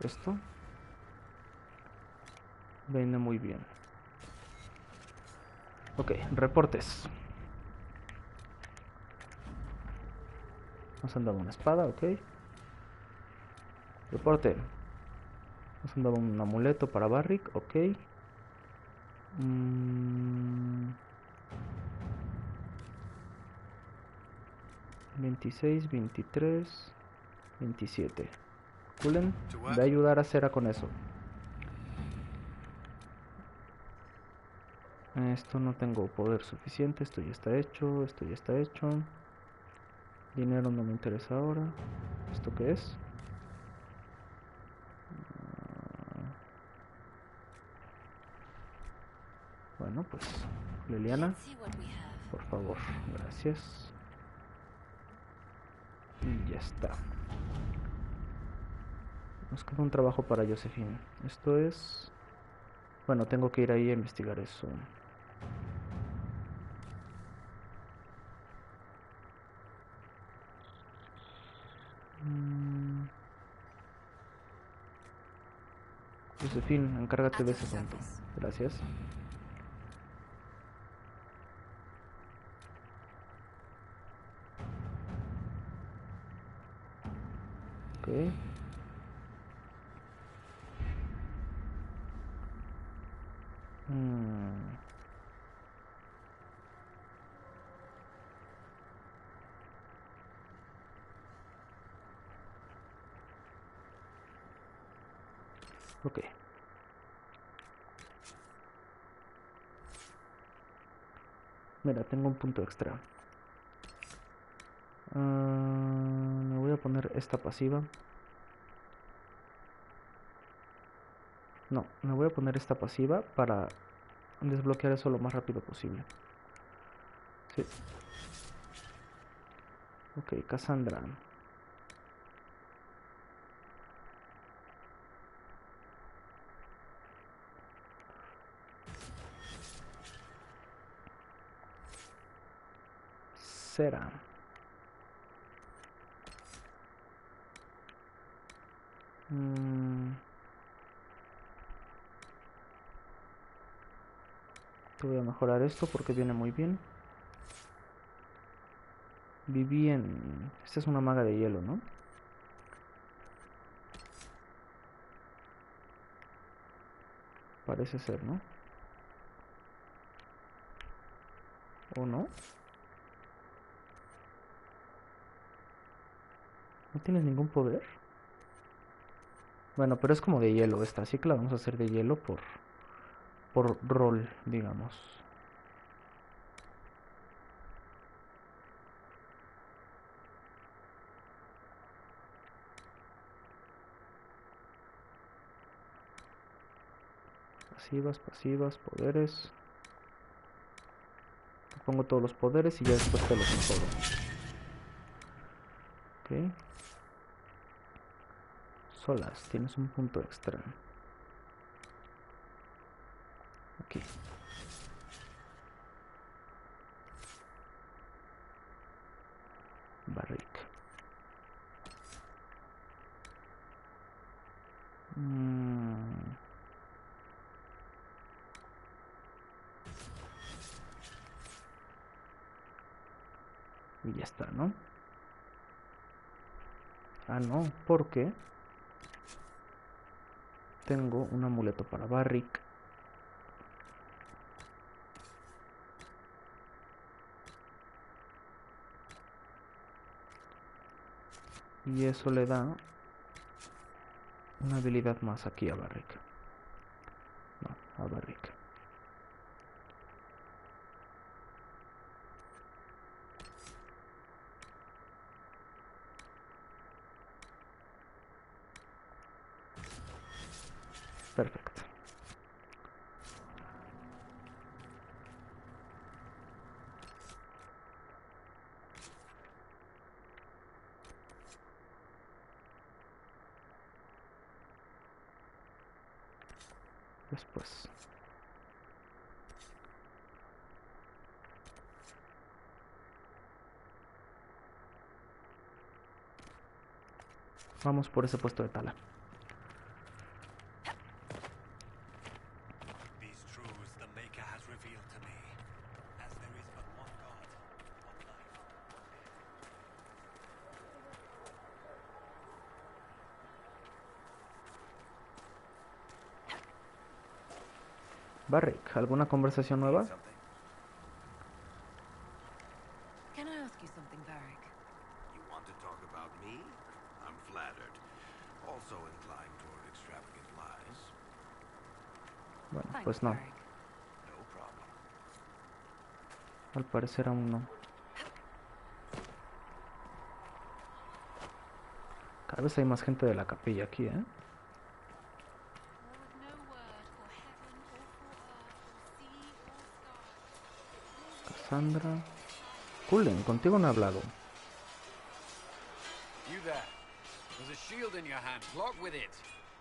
Esto viene muy bien. Ok, reportes. Nos han dado una espada, ok. Reporte. Nos han dado un amuleto para Barrick, ok. 26, 23, 27. Cullen, ve a ayudar a Cera con eso. Esto no tengo poder suficiente, esto ya está hecho, esto ya está hecho. Dinero no me interesa ahora. ¿Esto qué es? Bueno, pues Liliana, por favor, gracias. Y ya está. Nos queda un trabajo para Josephine. Esto es... Bueno, tengo que ir ahí a investigar eso. Josephine, encárgate de ese asunto. Gracias. Ok. Ok. Mira, tengo un punto extra. Me voy voy a poner esta pasiva. No, me voy a poner esta pasiva para desbloquear eso lo más rápido posible. Sí. Ok, Cassandra. Cera. Te voy a mejorar esto porque viene muy bien. Viví en... Esta es una maga de hielo, ¿no? Parece ser, ¿no? ¿O no? ¿No tienes ningún poder? Bueno, pero es como de hielo esta, así que la vamos a hacer de hielo por rol, digamos. Pasivas, pasivas, poderes. Te pongo todos los poderes y ya después te los mejoro. Ok. Solas, tienes un punto extra. Aquí. Barrick. Y ya está, ¿no? Ah, no, porque tengo un amuleto para Barrick. Y eso le da una habilidad más aquí a Barrick. No, a Barrick. Perfecto. Después. Vamos por ese puesto de tala. Barrick, ¿alguna conversación nueva?
Can I ask you something, Barrick?
You want to talk about me? I'm flattered. Also inclined toward extravagant lies.
Bueno, pues no.
No problem.
Al parecer aún no. Cada vez hay más gente de la capilla aquí, ¿eh? Cassandra. Cullen, contigo no he hablado.
You there. There's a shield in your hand. Block with it.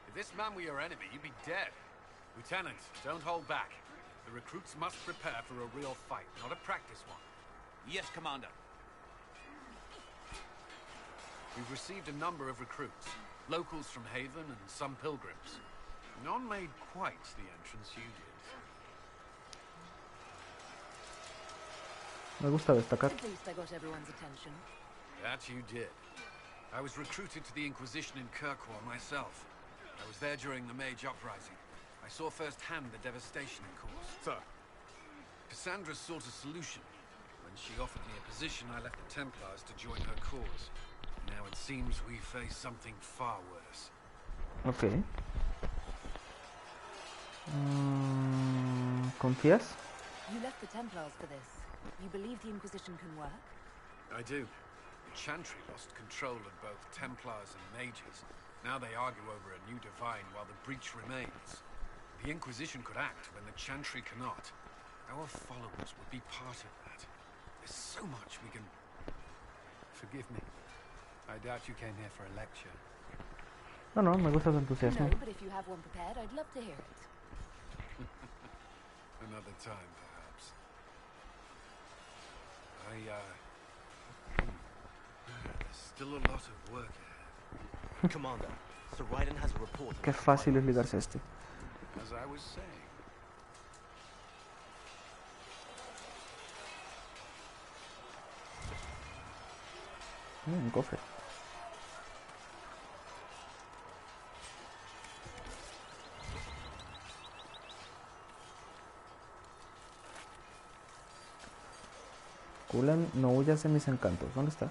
If this man were your enemy, you'd be dead. Lieutenant, don't hold back. The recruits must prepare for a real fight, not a practice one.
Yes, Commander.
We've received a number of recruits. Locals from Haven and some pilgrims. None made quite the entrance you did.
Me gusta destacar.
At least I got everyone's attention.
That you did. I was recruited to the Inquisition in Kirkwall myself. I was there during the Mage Uprising. I saw firsthand the devastation it caused.
Sir.
Cassandra sought a solution. When she offered me a position, I left the Templars to join her cause. Now it seems we face something far worse.
Okay. ¿Confías?
You left the Templars for this. You believe the Inquisition can work?
I do. The Chantry lost control of both Templars and Mages. Now they argue over a new divine while the breach remains. The Inquisition could act when the Chantry cannot. Our followers would be part of that. There's so much we can...
Forgive me. I doubt you came here for a lecture.
No, no, me gusta tu entusiasmo.
No, but if you have one prepared, I'd love to hear it.
Another time, perhaps. There's still a lot of work ahead.
Commander, Sir Raiden has a report.
Qué fácil es ligarse a este.
As I was saying.
Un cofre. Kulan, no huyas de mis encantos. ¿Dónde está?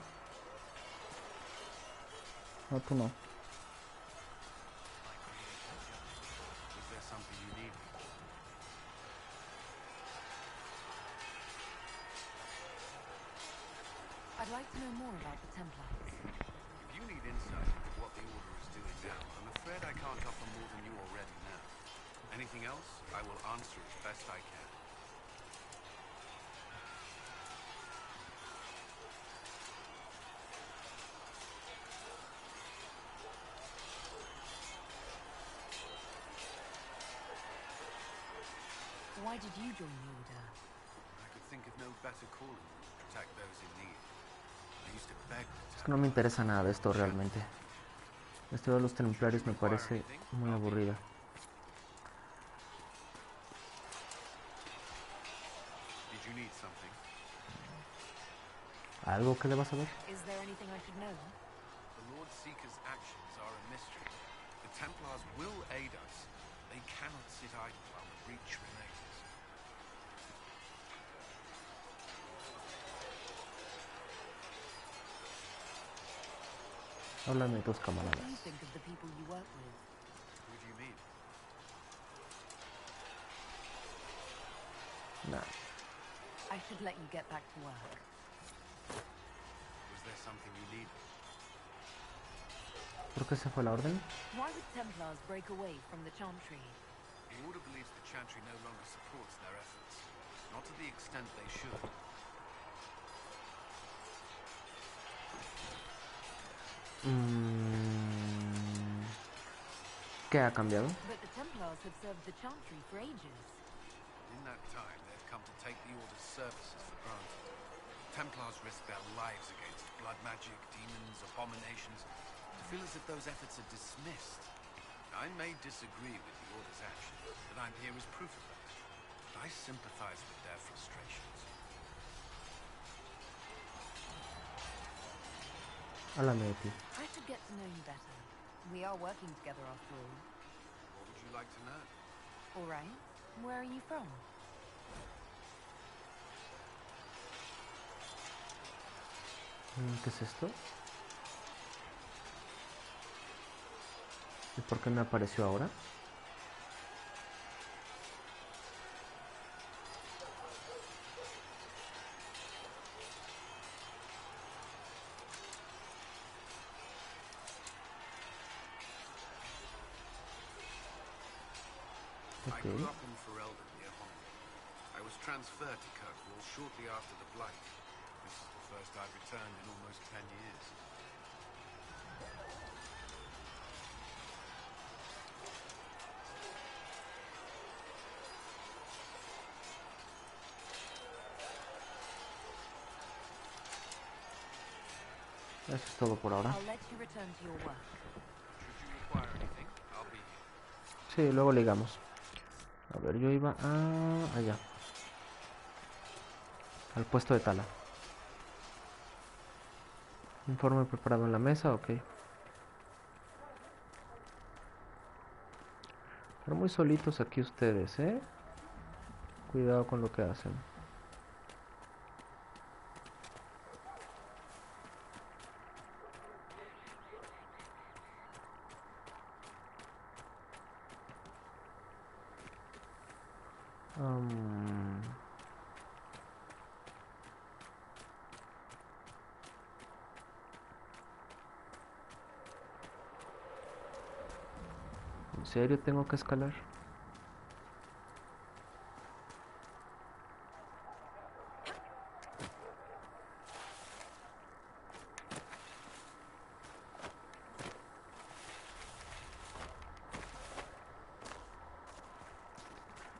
No, tú no.
I'd like to know more about the Templars.
If you need insight into what the Order is doing now, I'm afraid I can't offer more than you already know. Anything else, I will answer as best I can.
Why did you join the Order?
I could think of no better calling than to protect those in need. I used to beg the
Es que no me interesa nada de esto realmente. La historia de los templarios me parece muy aburrida.
Did you need something?
¿Algo que debas saber?
Is there anything I should know?
The Lord Seeker's actions are a mystery. The Templars will aid us. They cannot sit idle while the breach remains.
Háblame de tus
What
camaradas.
do you think of the people you work with?
Who do you mean?
Nah.
I should let you get back to work.
Was there something you needed?
¿Por qué se fue la orden?
Why would Templars break away from the Chantry?
The Order believes the Chantry no longer supports their efforts. Not to the extent they should.
¿Qué ha cambiado?
But the Templars have served the Chantry for ages.
In that time, they've come to take the Order's services for granted. Templars risk their lives against blood magic, demons, abominations, to feel as if those efforts are dismissed. I may disagree with the Order's action, but I'm here as proof of that. I sympathize with their frustrations.
Háblame de ti.
I should get to know you better. We are working together after all.
What would you like to know?
All right. Where are you from?
¿Qué es esto? ¿Y por qué me apareció ahora?
I grew up in Ferelden near home. I was transferred to Kirkwall shortly after the Blight. This is the first I've returned in almost 10 years.
Eso es todo por ahora.
I'll let you return to your work.
Should you require anything, I'll be here.
Sí, luego ligamos. A ver, yo iba allá. Al puesto de tala. Informe preparado en la mesa, ok. Están muy solitos aquí ustedes, ¿eh? Cuidado con lo que hacen. serio tengo que escalar?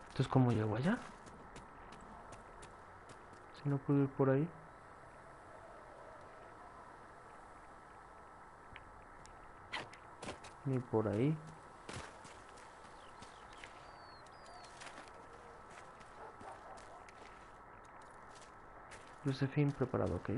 Entonces, ¿cómo llego allá? Si no puedo ir por ahí. Ni por ahí. Josephine preparado, ok.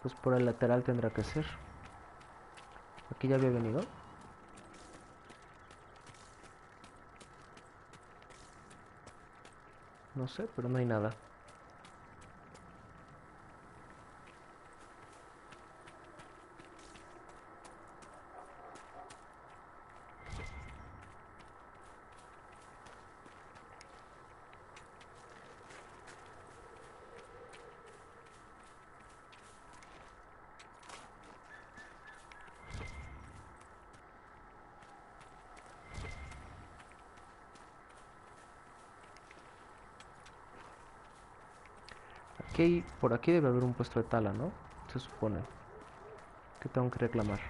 Pues por el lateral tendrá que ser. Aquí ya había venido. No sé, pero no hay nada. Aquí, por aquí debe haber un puesto de tala, ¿no? Se supone. Que tengo que reclamar.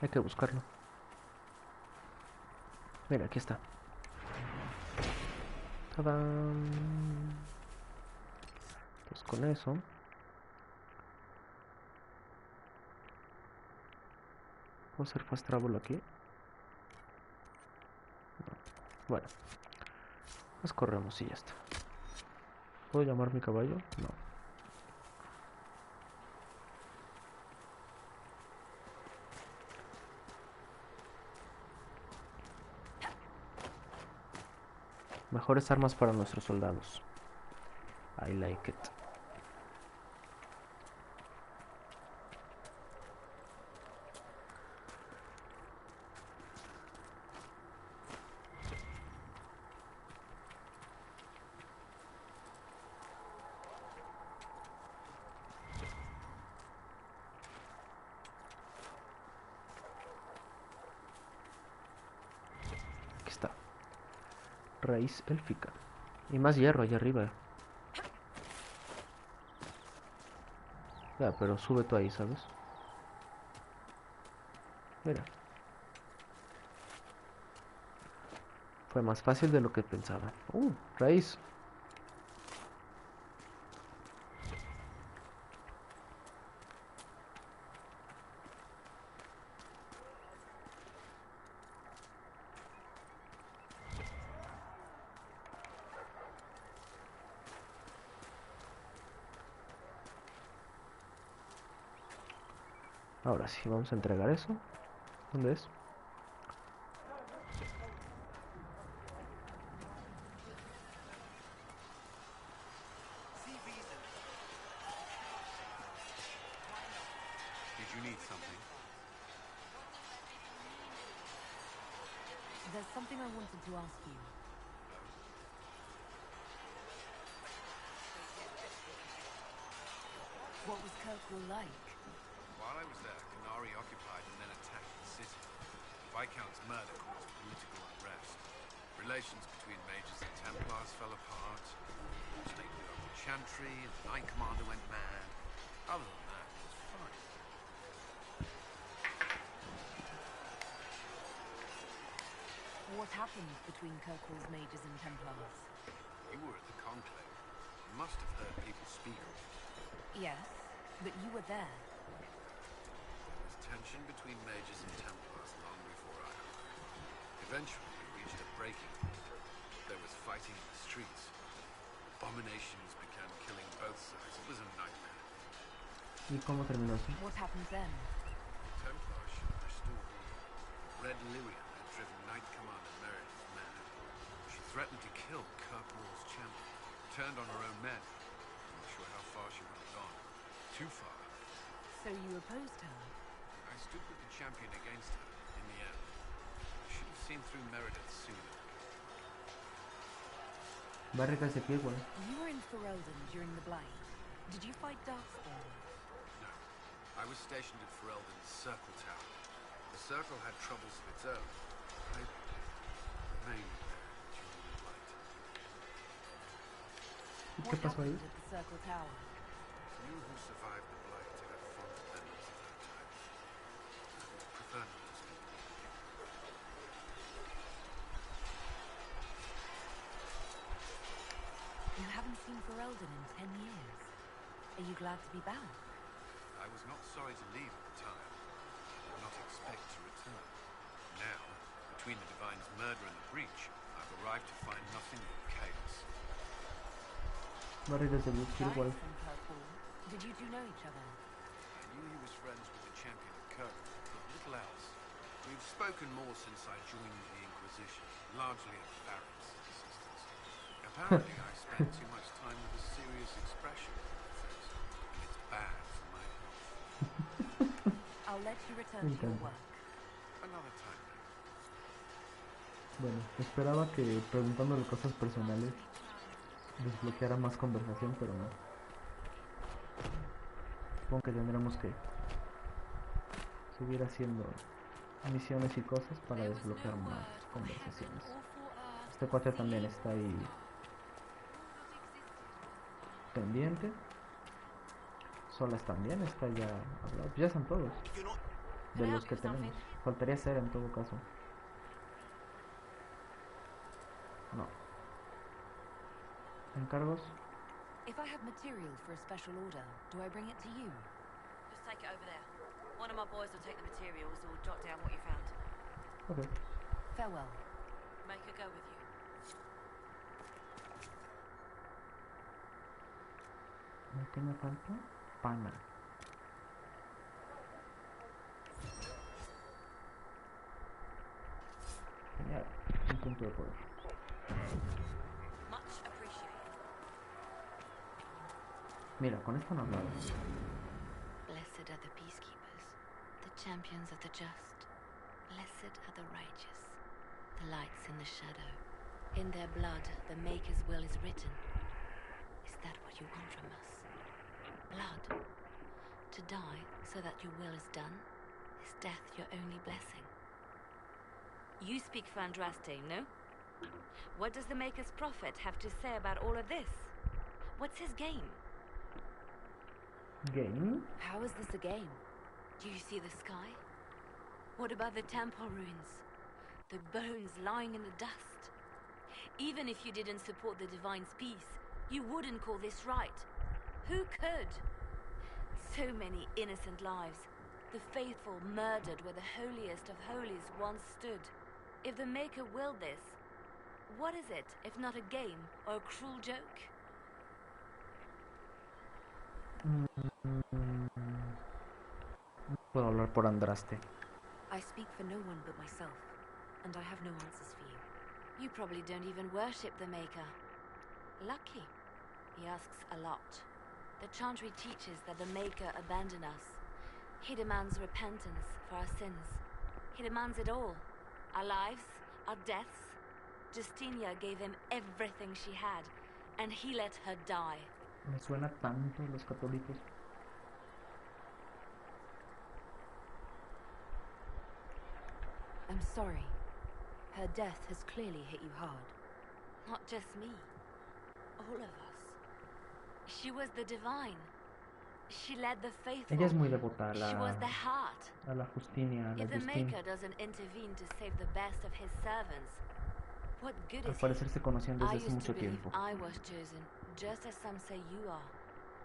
Hay que buscarlo. Mira, aquí está. ¡Tadán! Pues con eso. ¿Puedo hacer fast travel aquí? No. Bueno. Pues corremos y ya está. ¿Puedo llamar mi caballo? No. Mejores armas para nuestros soldados. I like it. Aquí está. Raíz élfica. Y más hierro allá arriba. Ya, pero sube tú ahí, ¿sabes? Mira. Fue más fácil de lo que pensaba. Raíz. Ahora sí, vamos a entregar eso. ¿Dónde es?
Did you need something?
There's something I wanted to ask you. What was Kirkwall like?
While I was there, Gennari occupied and then attacked the city. Viscount's murder caused political unrest. Relations between mages and Templars fell apart. Snake blew up the Chantry, and the Knight Commander went mad. Other than that, it was fine.
What happened between Kirkwall's mages and Templars?
You were at the Conclave. You must have heard people speak of it.
Yes, but you were there.
There was tension between mages and Templars long before I arrived. Eventually, it reached a breaking point. There was fighting in the streets. Abominations began killing both sides. It was a nightmare.
¿Y cómo terminó eso?
What happened then?
Templars should restore order. Red Lyrian had driven Knight Commander Meredith mad. She threatened to kill Kirkmoor's champion. Turned on her own men. I'm not sure how far she would have gone. Too far.
So you opposed her?
I stood with the champion against her, in the end. I should have seen through Meredith sooner.
Barricas de pie, güey.
You were in Ferelden during the Blight. Did you fight Darkspawn?
No. I was stationed at Ferelden's Circle Tower. The Circle had troubles of its own. I remained there during the Blight.
¿Qué pasó ahí?
At the Circle Tower?
Few who survived the Blight have fond memories of that time. I prefer not to speak.
You haven't seen Ferelden in 10 years. Are you glad to be back?
I was not sorry to leave at the time. I did not expect to return. Now, between the Divine's murder and the breach, I've arrived to find nothing but chaos.
Barricas de pie, igual.
Did you two know each other?
I knew he was friends with the champion of Kirk, but little else. We've spoken more since I joined the Inquisition, largely at the Barracks' insistence. Apparently, I spent too much time with a serious expression on my face, and it's bad for my health.
I'll let you return to your work.
Another time.
Bueno, esperaba que preguntándole cosas personales desbloqueara más conversación, pero no. Supongo que tendremos que seguir haciendo misiones y cosas para desbloquear más conversaciones. Este cuate también está ahí pendiente. Solas también está ya hablado. Ya son todos de los que tenemos. Faltaría ser en todo caso. No. ¿Encargos?
If I have material for a special order, do I bring it to you?
Just take it over there. One of my boys will take the materials or jot down what you found.
Okay.
Farewell.
Make her go with you.
¿Qué me falta? Pana. Genial. Un punto de poder.
Much appreciated.
Mira, con esto no hablaba.
Blessed are the peacekeepers, the champions of the just. Blessed are the righteous, the lights in the shadow. In their blood, the Maker's will is written. Is that what you want from us? Blood? To die so that your will is done? Is death your only blessing?
You speak for Andraste, no? What does the Maker's prophet have to say about all of this? What's his game?
Game?
How is this a game?
Do you see the sky? What about the temple ruins? The bones lying in the dust? Even if you didn't support the Divine's peace, you wouldn't call this right. Who could? So many innocent lives. The faithful murdered where the holiest of holies once stood. If the Maker willed this, what is it if not a game or a cruel joke?
No puedo hablar por Andraste.
I speak for no one but myself, and I have no answers for you.
You probably don't even worship the Maker. Lucky. He asks a lot. The Chantry teaches that the Maker abandoned us. He demands repentance for our sins. He demands it all. Our lives, our deaths. Justinia gave him everything she had, and he let her die.
Me suena tanto los católicos.
I'm sorry. Her death has clearly hit you hard.
Not just me. All of us. She was the Divine. She led the faithful.
Ella es muy devota a
She was the heart.
la Justinia, a la
If the
Justine.
Maker doesn't intervene to save the best of his servants, what good
Al
is
parecer se conocían
I
desde hace
used
mucho
to believe
tiempo.
I was chosen, just as some say you are.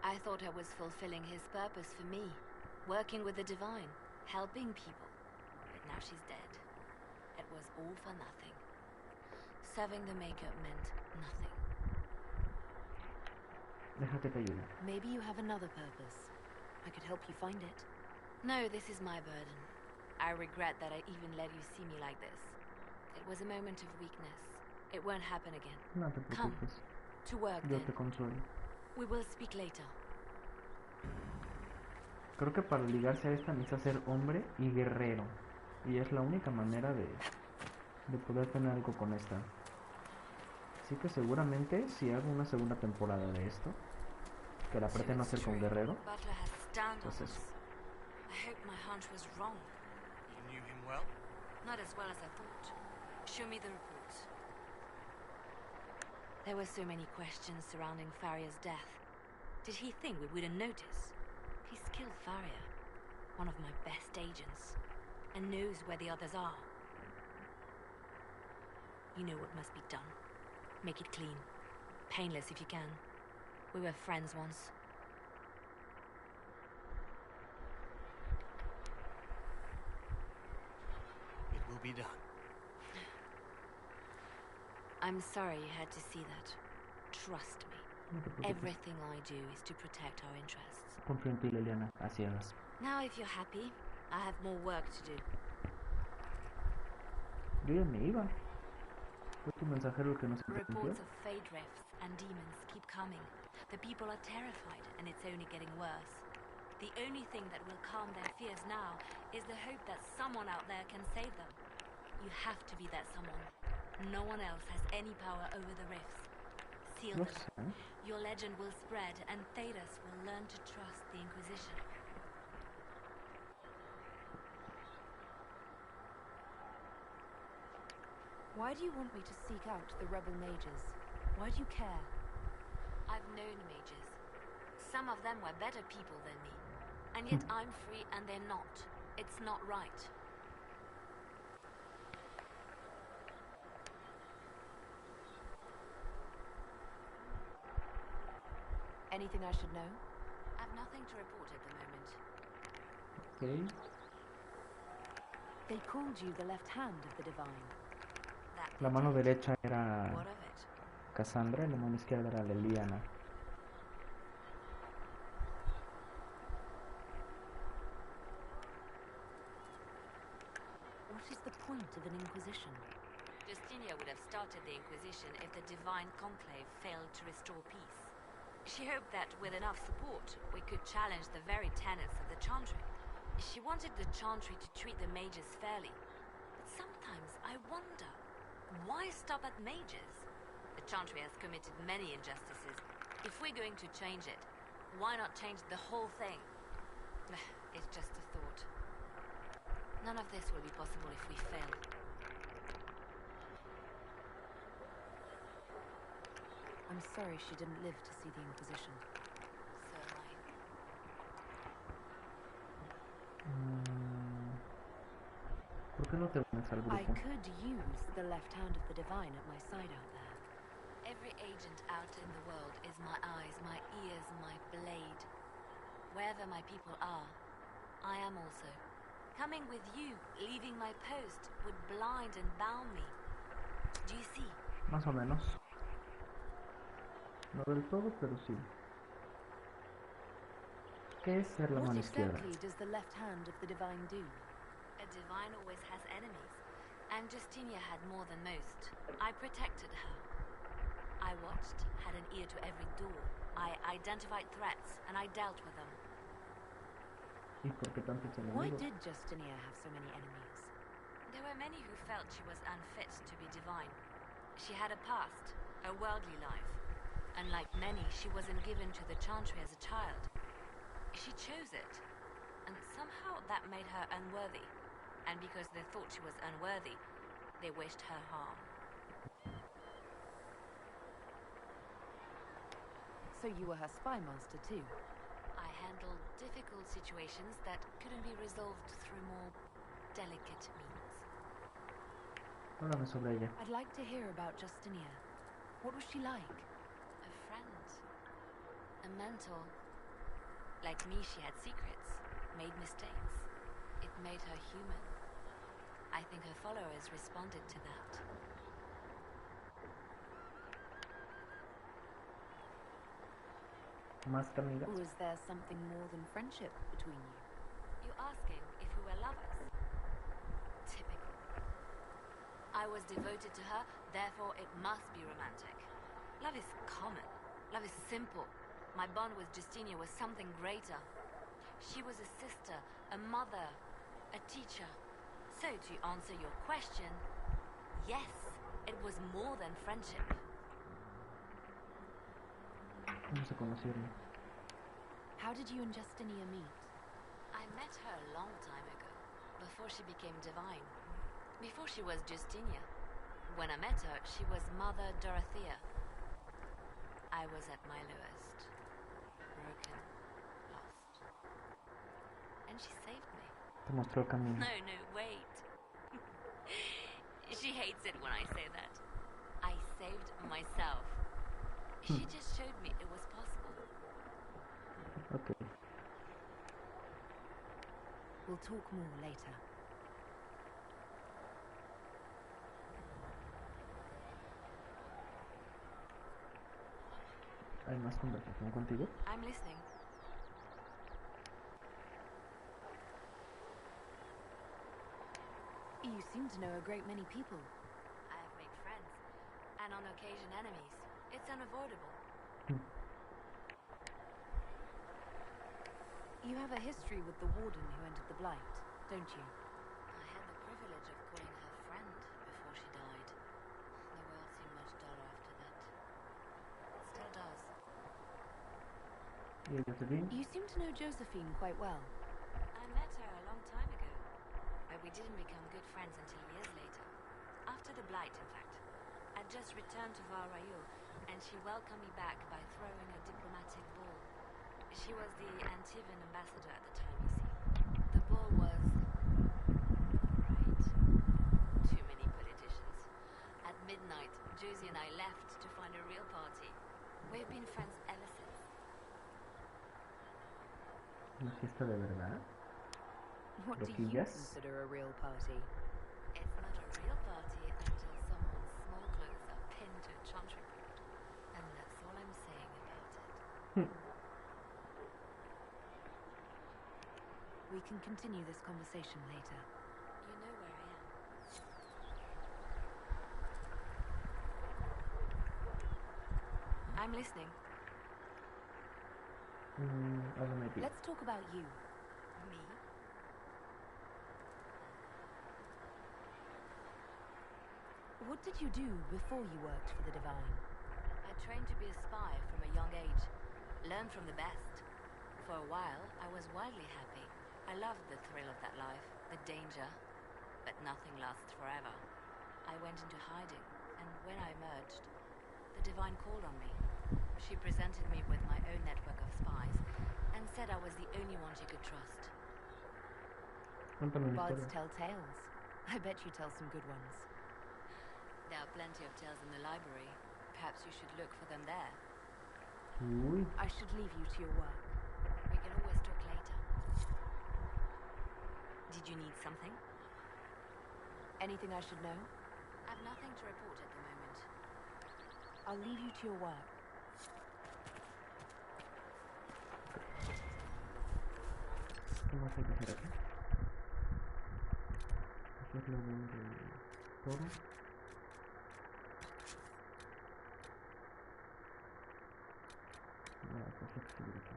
I thought I was fulfilling his purpose for me, working with the Divine, helping people. But now she's dead. It was all for nothing. Serving the Maker meant nothing.
Deja que te ayude.
Maybe you have another purpose. I could help you find it. No, this is my burden. I regret that I even let you see me like this. It was a moment of weakness. It won't happen again.
No te
Come,
preocupes.
to work
Yo
then.
te consuelo.
We will speak later.
Creo que para ligarse a esta necesita ser hombre y guerrero. Y es la única manera de poder tener algo con esta. Así que seguramente si hago una segunda temporada de esto, que la pretendo hacer con guerrero, pues eso.
I hope my hunch was wrong.
You knew him well?
Not as well as I thought. Show me the report. There were so many questions surrounding Faria's death. Did he think we wouldn't notice? He's killed Faria, one of my best agents, and knows where the others are. You know what must be done. Make it clean. Painless if you can. We were friends once.
It will be done.
I'm sorry you had to see that. Trust me.
No te preocupes.
Everything I do is to protect our interests.
Confío en ti, Liliana. A ciegas.
Now if you're happy, I have more work to do.
Yo ya me iba. Fue tu mensajero el que nos interrumpió.
Reports of fade rifts and demons keep coming. The people are terrified, and it's only getting worse. The only thing that will calm their fears now is the hope that someone out there can save them. You have to be that someone. No one else has any power over the rifts. Seal
No
them.
sé.
Your legend will spread, and Thedas will learn to trust the Inquisition.
Why do you want me to seek out the rebel mages? Why do you care?
I've known mages. Some of them were better people than me. And yet I'm free and they're not. It's not right.
Anything I should know?
I've nothing to report at the moment.
Okay.
They called you the left hand of the divine.
La mano derecha era
What of it?
Cassandra y la mano izquierda era Liliana.
What is the point of an Inquisition?
Justinia would have started the Inquisition if the Divine Conclave failed to restore peace. She hoped that with enough support, we could challenge the very tenets of the Chantry. She wanted the Chantry to treat the mages fairly. But sometimes I wonder, why stop at mages? The Chantry has committed many injustices. If we're going to change it, why not change the whole thing? It's just a thought. None of this will be possible if we fail.
I'm sorry she didn't live to see the Inquisition.
So am I.
¿Por qué no te unes al
I
grupo?
could use the left hand of the divine at my side out there.
Every agent out in the world is my eyes, my ears, my blade. Wherever my people are, I am also. Coming with you, leaving my post, would blind and bound me. Do you see?
Más o menos. No del todo, pero sí. ¿Qué es ser la
What
mano izquierda?
exactly does the left hand of the divine do?
A divine always has enemies, and Justinia had more than most. I protected her. I watched, had an ear to every door. I identified threats, and I dealt with them.
¿Y por qué tantos
Why
enemigos?
did Justinia have so many enemies?
There were many who felt she was unfit to be divine. She had a past, a worldly life. Unlike many, she wasn't given to the Chantry as a child. She chose it, and somehow that made her unworthy. And because they thought she was unworthy, they wished her harm.
So you were her spy master too?
I handled difficult situations that couldn't be resolved through more delicate means.
Háblame sobre ella.
I'd like to hear about Justinia. What was she like?
A friend. A mentor. Like me, she had secrets, made mistakes. It made her human. I think her followers responded to that.
Más que amigas.
Or is there something more than friendship between you?
You're asking if we were lovers? Typical. I was devoted to her, therefore it must be romantic. Love is common. Love is simple. My bond with Justinia was something greater. She was a sister, a mother, a teacher. So, to answer your question, yes, it was more than friendship.
¿Cómo se conocieron?
How did you and Justinia meet?
I met her a long time ago, before she became divine. Before she was Justinia. When I met her, she was Mother Dorothea. I was at my lowest. Broken. Lost. And she saved me.
Te mostró el camino.
No, wait. She hates it when I say that. I saved myself. She just showed me it was possible.
Okay.
We'll talk more later.
¿Hay más conversación contigo?
I'm listening.
You seem to know a great many people.
I have made friends, and on occasion enemies. It's unavoidable.
You have a history with the warden who entered the Blight, don't you?
I had the privilege of calling her friend before she died. The world seemed much duller after that. It still does.
You seem to know Josephine quite well.
I met her a long time ago, but we didn't become good friends until years later. After the Blight, in fact. I'd just returned to Val-Rayu, and she welcomed me back by throwing a diplomatic ball. She was the Antivan ambassador at the time, you see. The ball was... right. Too many politicians. At midnight, Josie and I left to find a real party. We've been friends ever since.
¿Una fiesta de verdad?
What do you consider a real party?
It's not a real party until someone's small clothes are pinned to a chantry board. And that's all I'm saying about it.
We can continue this conversation later.
You know where I am. I'm listening.
Let's talk about you.
Me?
What did you do before you worked for the Divine?
I trained to be a spy from a young age. Learned from the best. For a while, I was wildly happy. I loved the thrill of that life, the danger. But nothing lasts forever. I went into hiding, and when I emerged, the Divine called on me. She presented me with my own network of spies, and said I was the only one she could trust.
Bards tell tales. I bet you tell some good ones.
There are plenty of tales in the library. Perhaps you should look for them there.
I should leave you to your work.
We can always talk later. Did you need something?
Anything I should know?
I've nothing to report at the moment.
I'll leave you to your work.
¿Qué más hay que hacer aquí? Hacerlo bien de todo. Nada, pues hay que subir aquí.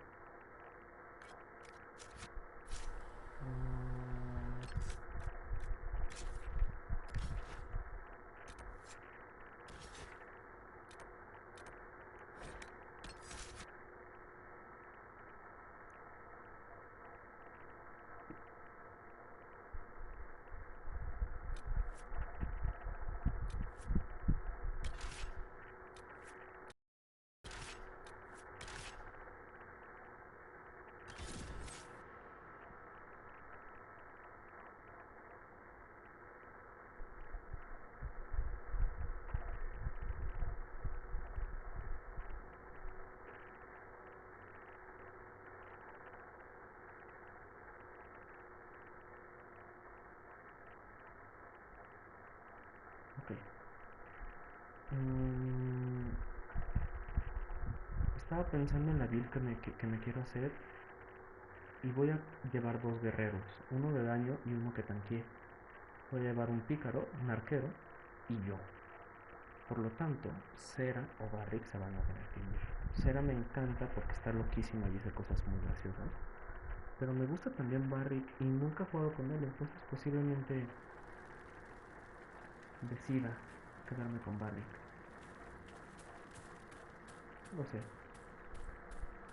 Estaba pensando en la build que me quiero hacer. Y voy a llevar 2 guerreros, uno de daño y uno que tanquee. Voy a llevar un pícaro, un arquero y yo. Por lo tanto, Cera o Barrick se van a tener que ir. Cera me encanta porque está loquísima y hace cosas muy graciosas. Pero me gusta también Barrick y nunca he jugado con él, entonces posiblemente decida quedarme con Barrick. No sé.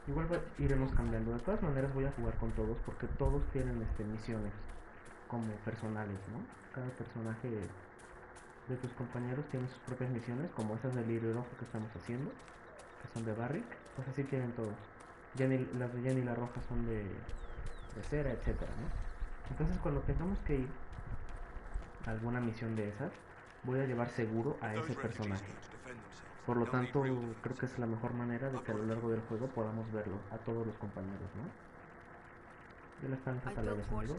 Igual iremos cambiando. De todas maneras voy a jugar con todos porque todos tienen misiones como personales, ¿no? Cada personaje de tus compañeros tiene sus propias misiones, como esas del libro rojo que estamos haciendo, que son de Barrick, pues así tienen todos. Las de Jenny y la roja son de Cera, etcétera, ¿no? Entonces cuando tengamos que ir a alguna misión de esas, voy a llevar seguro a ese personaje. Por lo tanto, creo que es la mejor manera de que a lo largo del juego podamos verlo a todos los compañeros, ¿no? Ya le están catalogados, amigos.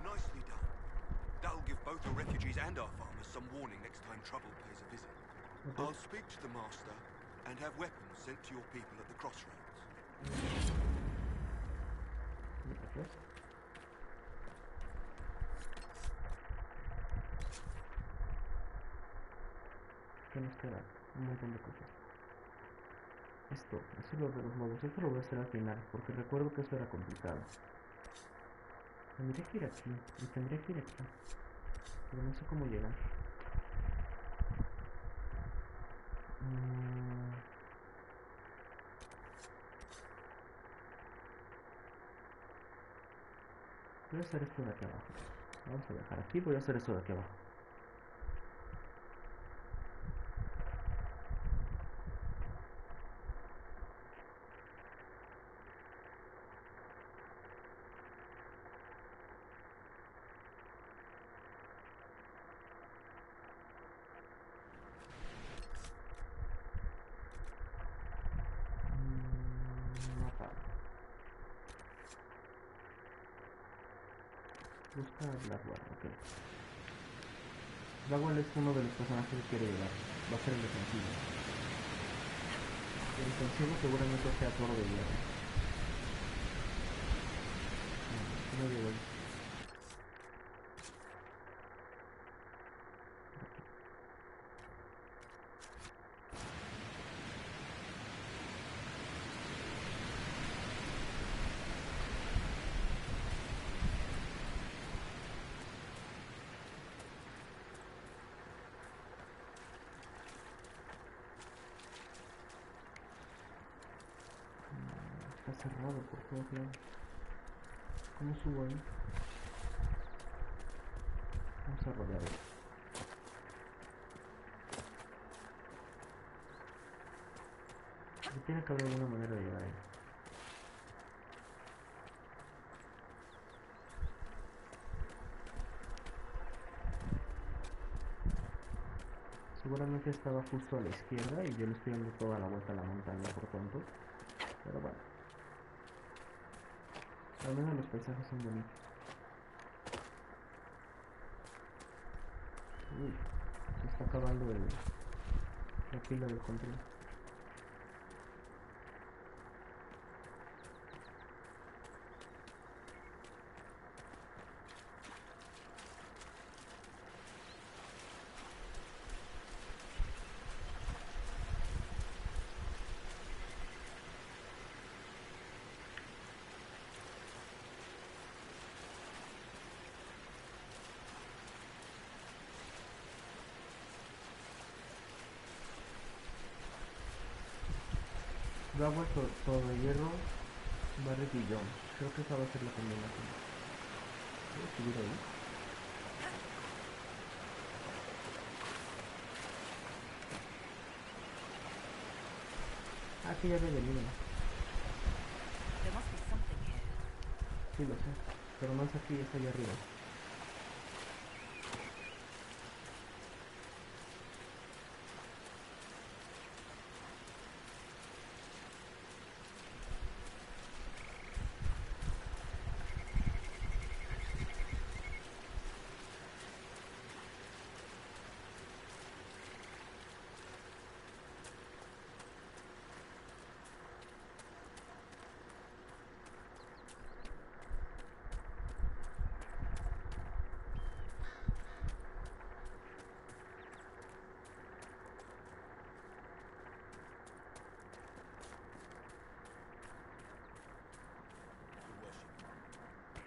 Nicely done. That'll give both the refugees and our farmers some warning next time trouble pays a visit.
Okay.
I'll speak to the master and have weapons sent to your people at the crossroads.
Gracias. ¿Qué nos queda? Un montón de cosas. Eso es lo de los lobos. Esto lo voy a hacer al final, porque recuerdo que eso era complicado. Tendría que ir aquí, y tendría que ir aquí. Pero no sé cómo llegar. Voy a hacer esto de aquí abajo. Vamos a dejar aquí, voy a hacer esto de aquí abajo. Busca a Blackwell, ok. Blackwell es uno de los personajes que quiero llevar. Va a ser el defensivo. El defensivo seguramente sea Toro de Hierro. No llevo ahí. Está cerrado por todos lados. ¿Cómo subo ahí? Vamos a rodearlo. Tiene que haber alguna manera de llegar ahí. Seguramente estaba justo a la izquierda y yo le estoy dando toda la vuelta a la montaña por tonto. Pero bueno. Al menos los paisajes son bonitos. Uy, se está acabando la pila del control. Agua, todo de hierro, Barrick y John. Creo que esa va a ser la combinación. Voy a subir ahí. Aquí ya ve de luna. Sí, lo sé. Pero no es aquí, es allá arriba.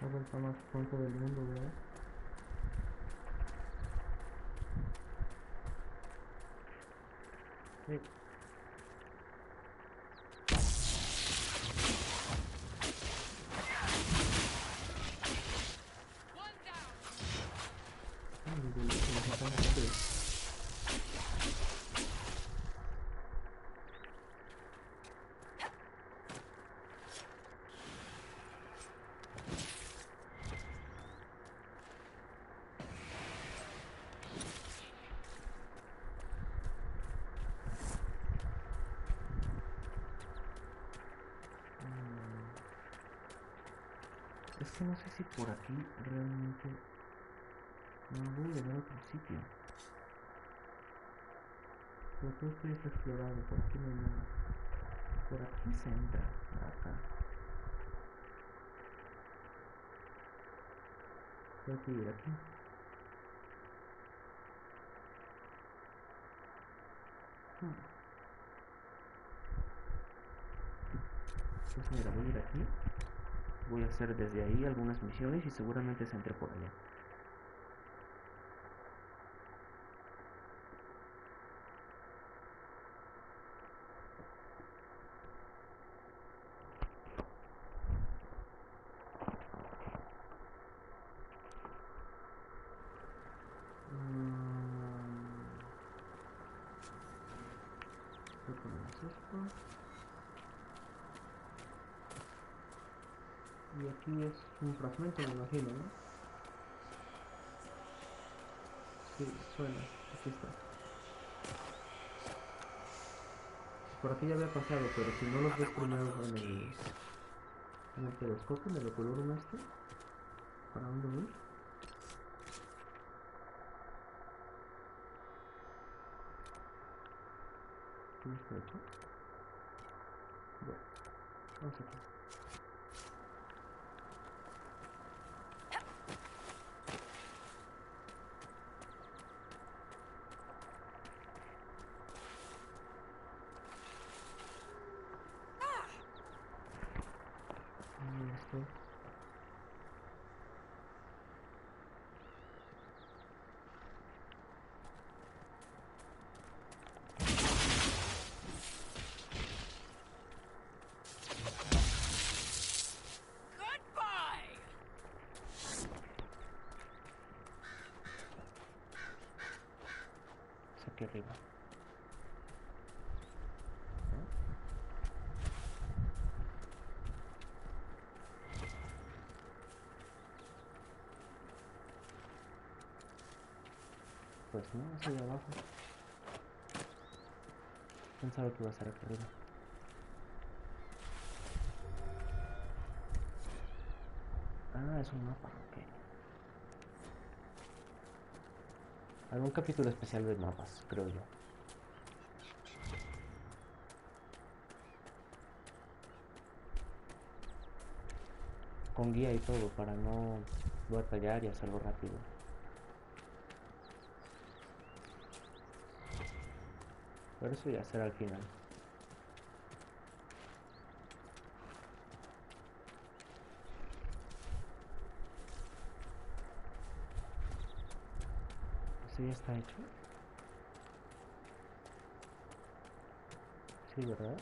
La vuelta más pronto del mundo, ¿verdad? Sí. Es que no sé si por aquí realmente no voy a llegar a otro sitio. Pero todo esto ya está explorado, por aquí no hay nada. Por aquí se entra, acá. Tengo que ir aquí. Pues mira, voy a ir aquí. Voy a hacer desde ahí algunas misiones y seguramente se entre por allá. Esto. Y aquí es un fragmento, me imagino, ¿no? Sí, suena. Aquí está. Por aquí ya había pasado, pero si no los ves primero en el telescopio, en el oculurum este, ¿para dónde voy? ¿Qué está hecho? Bueno, vamos aquí. Aquí arriba. Pues no, es ahí abajo. ¿Quién sabe qué va a estar aquí arriba? Ah, es un mapa, ok. Algún capítulo especial de mapas, creo yo. Con guía y todo, para no batallar y hacerlo rápido. Pero eso ya será al final. ¿Sí ya está hecho? Sí, ¿verdad?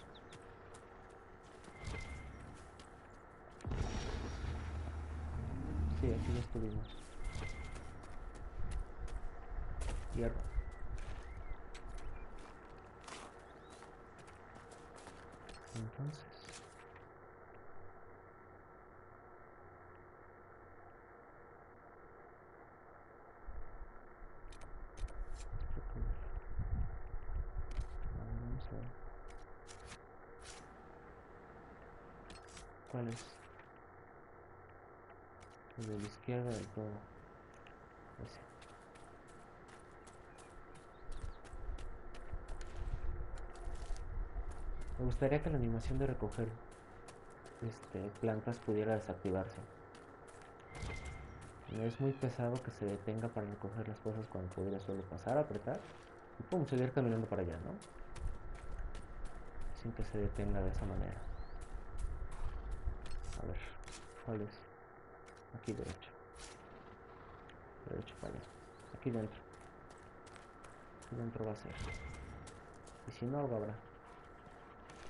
Sí, aquí ya estuvimos. Hierro. Entonces... vamos a ver. ¿Cuál es? El de la izquierda del todo. Ese. Me gustaría que la animación de recoger plantas pudiera desactivarse. No es muy pesado que se detenga para recoger las cosas cuando pudiera solo pasar, apretar y pum, seguir caminando para allá, ¿no? Sin que se detenga de esa manera. A ver, ¿cuál es? Aquí derecho. Derecho para allá. Aquí dentro. Aquí dentro va a ser. Y si no, algo habrá.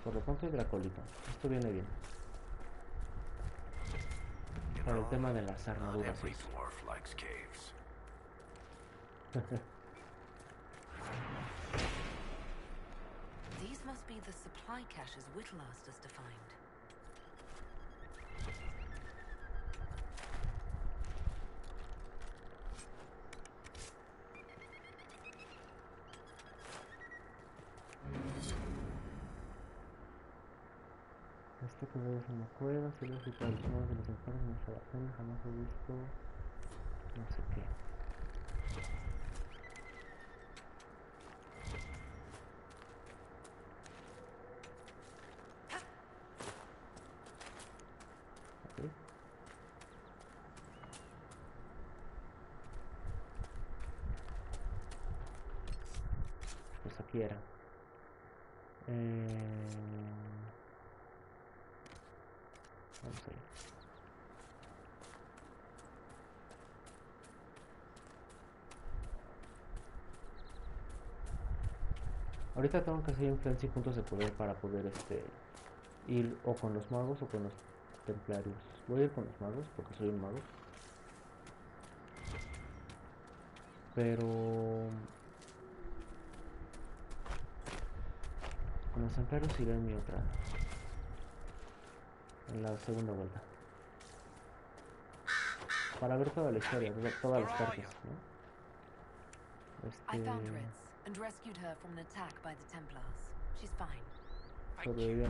Por lo pronto hay dracolito. Esto viene bien. Para el tema de las armaduras.
These must be the supply caches Whittle asked us to find.
Este que veo es una cueva, si los rituales nuevos de los enfermos no se la pena, jamás he visto no sé qué. Okay. Pues aquí era. Vamos a ir. Ahorita tengo que hacer influencia y puntos de poder para poder ir o con los magos o con los templarios. Voy a ir con los magos porque soy un mago. Pero con los templarios iré en mi otra. En la segunda vuelta. Para ver toda la historia, todas las partes, ¿no?
I found Ritz and rescued her from an attack by the Templars. She's fine.
Thank you.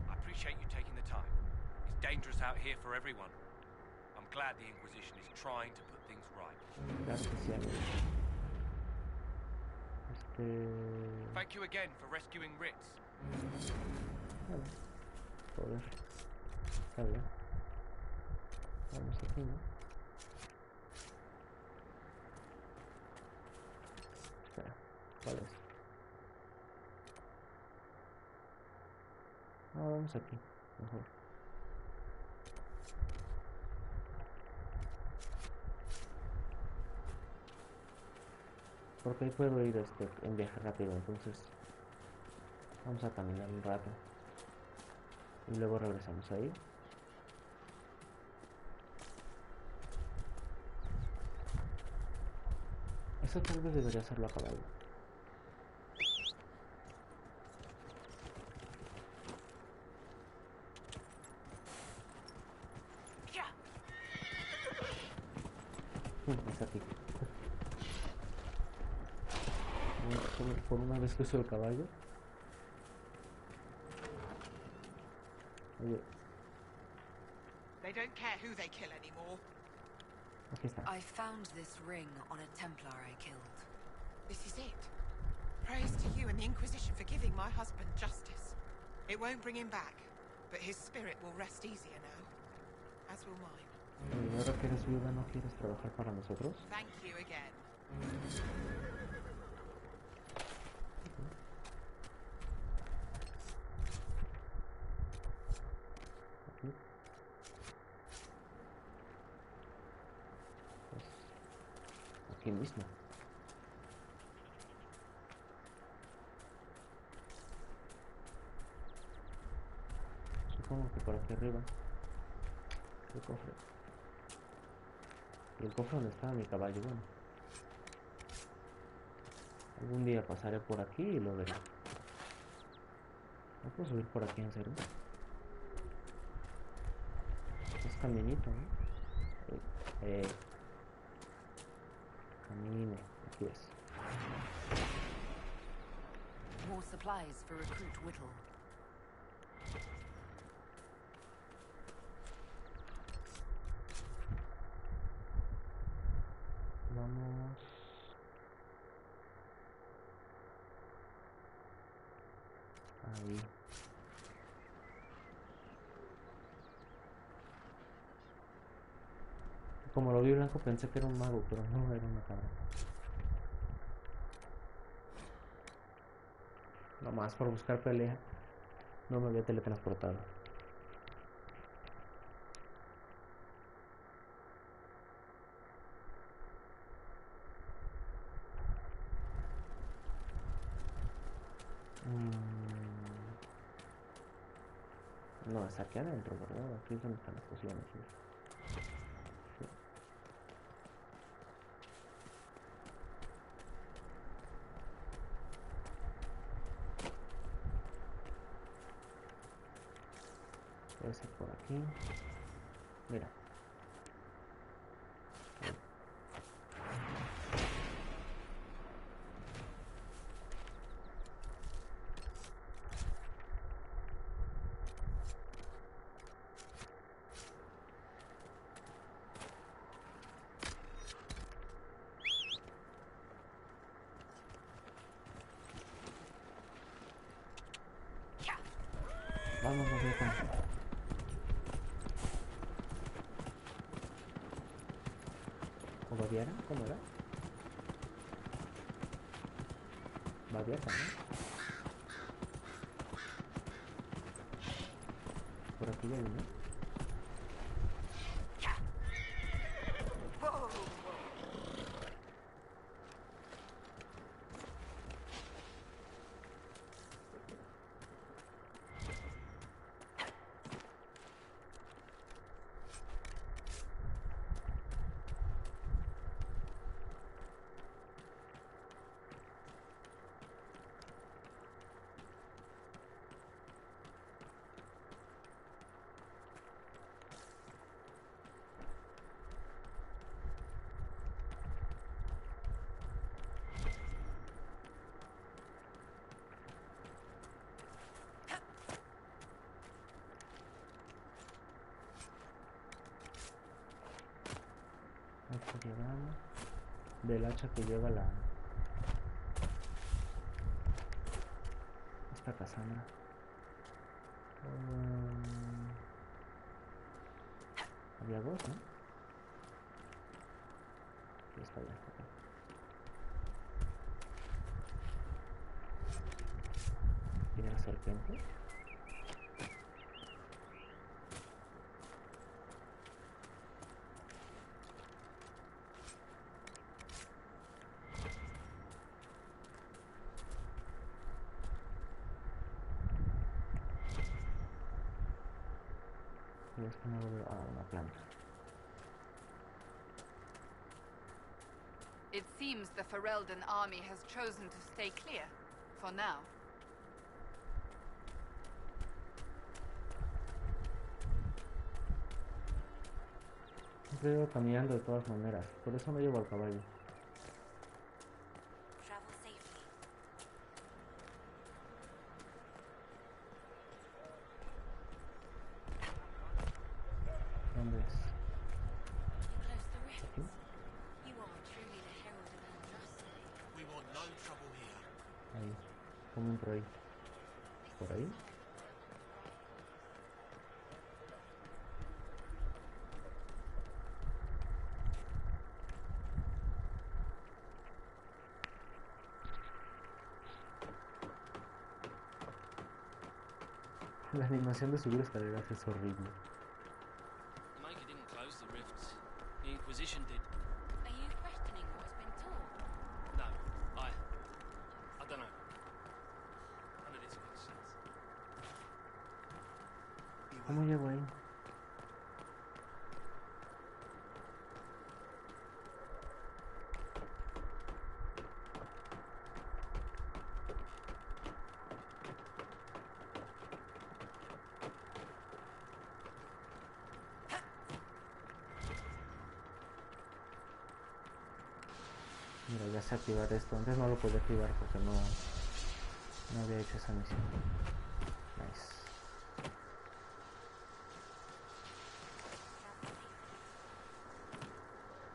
I appreciate you taking the time. It's dangerous out here for everyone. I'm glad the Inquisition is trying to put things right.
Gracias, sí, amigo.
Thank you again for rescuing Ritz.
Vale. Joder. Está bien. Vamos aquí, ¿no? Espera, ¿cuál es? Ah, vamos aquí, mejor. Porque ahí puedo ir en viaje rápido, entonces vamos a caminar un rato y luego regresamos ahí. Eso tal vez debería hacerlo a caballo. Es aquí. Por una vez que uso el caballo. Oye.
They don't care who they kill anymore.
Aquí está.
I found this ring on a Templar I killed.
This is it. Praise to you and the Inquisition for giving my husband justice. It won't bring him back, but his spirit will rest easier now. As will mine.
Ahora que eres viuda, ¿no quieres trabajar para nosotros?
Thank you again.
Aquí. Pues, aquí mismo. Supongo que por aquí arriba. El cofre. Y el cofre donde estaba mi caballo, bueno. Algún día pasaré por aquí y lo veré. ¿No puedo subir por aquí, en serio? Es caminito, ¿no? Camine, aquí es.
More supplies for recruit Whittle.
Vamos. Ahí. Como lo vi blanco pensé que era un mago, pero no, era una cabra. Nomás por buscar pelea. No me había teletransportado. No, es aquí adentro, ¿verdad? Aquí es donde están las pociones. ¿Sí? Sí. Puede ser por aquí. Mira. Vamos, vieja. ¿O Baviera? ¿Cómo era? Baviera, ¿no? Por aquí ya viene. Hacha que llevamos. Del hacha que lleva la... esta Cassandra. Había dos, ¿no? Aquí está ya. ¿Tiene la serpiente? Esto no lo veo. Ah, una planta.
It seems the Ferelden army has chosen to stay clear, for now.
Siempre iba caminando de todas maneras, por eso no llevo al caballo. ¿Dónde es? ¿Aquí? Ahí. ¿Cómo entro ahí? ¿Por ahí? La animación de subir escaleras es horrible.
The Maker didn't close the rifts. The Inquisition did.
Are you questioning what's been taught?
No, I don't know. None of this makes sense.
¿Cómo llego ahí? Mira, ya sé activar esto. Antes no lo podía activar porque no había hecho esa misión. Nice.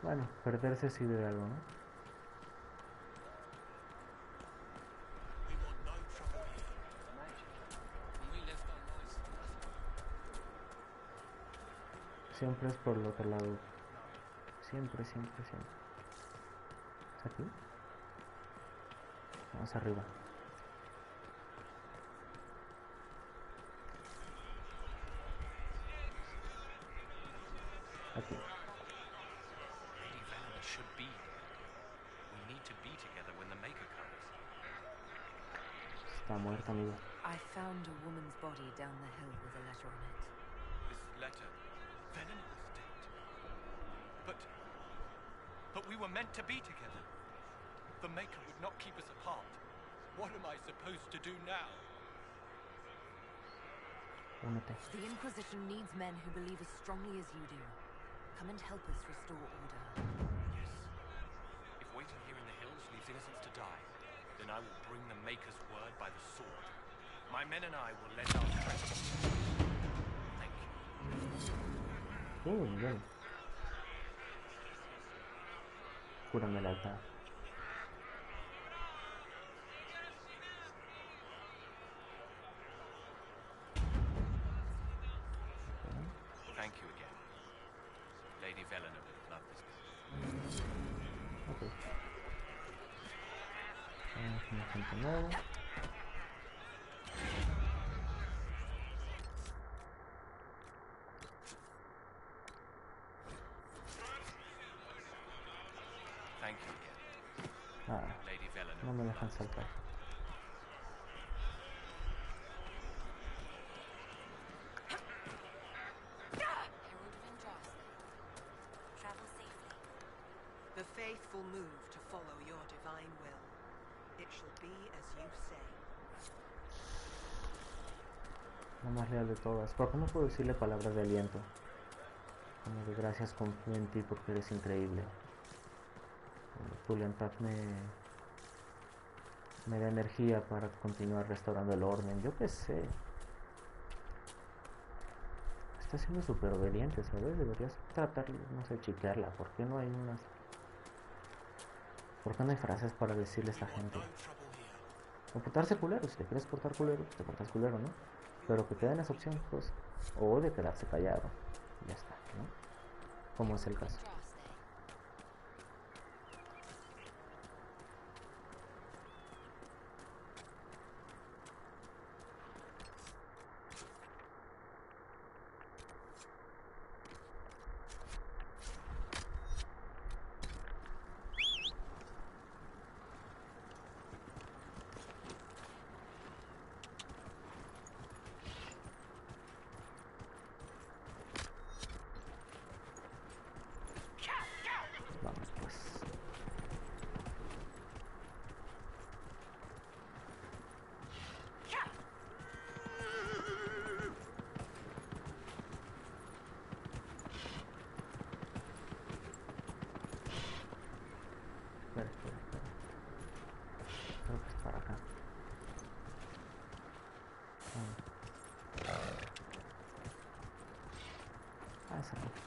Bueno, perderse sirve de algo, ¿no? Siempre es por el otro lado. Siempre, siempre, siempre. ¿Es aquí? Vamos arriba. Aquí.
Should be. We need to be together when the Maker comes.
Está muerto, amigo.
I found a woman's body down the hill with a letter on it.
This letter... Velen was dead. But we were meant to be together. The Maker would not keep us apart. What am I supposed to do now?
Únete.
The Inquisition needs men who believe as strongly as you do. Come and help us restore order.
Yes. If waiting here in the hills leaves innocents to die, then I will bring the Maker's word by the sword. My men and I will lend our strength. Thank you.
Bien. Júrame lealtad.
Thank you again. Lady Velena would love this.
Okay. Continuar.
Thank you again.
Ah,
Lady Velena.
no me dejan saltar.
Travel safely.
The faithful move to follow your divine will. It shall be as you say.
La más leal de todas. ¿Por qué no puedo decirle palabras de aliento? Como de gracias, confío en ti porque eres increíble. Tu lealtad me da energía para continuar restaurando el orden. Yo qué sé. Está siendo súper obediente, ¿sabes? Deberías tratar, no sé, chiquearla. ¿Por qué no hay unas... ¿Por qué no hay frases para decirle a esa gente? O portarse culero. Si te quieres portar culero, pues te portas culero, ¿no? Pero que te den esa opción, pues. O de quedarse callado. Ya está, ¿no? Como es el caso. Vamos pues. Espera. Creo que es para acá. Esa no.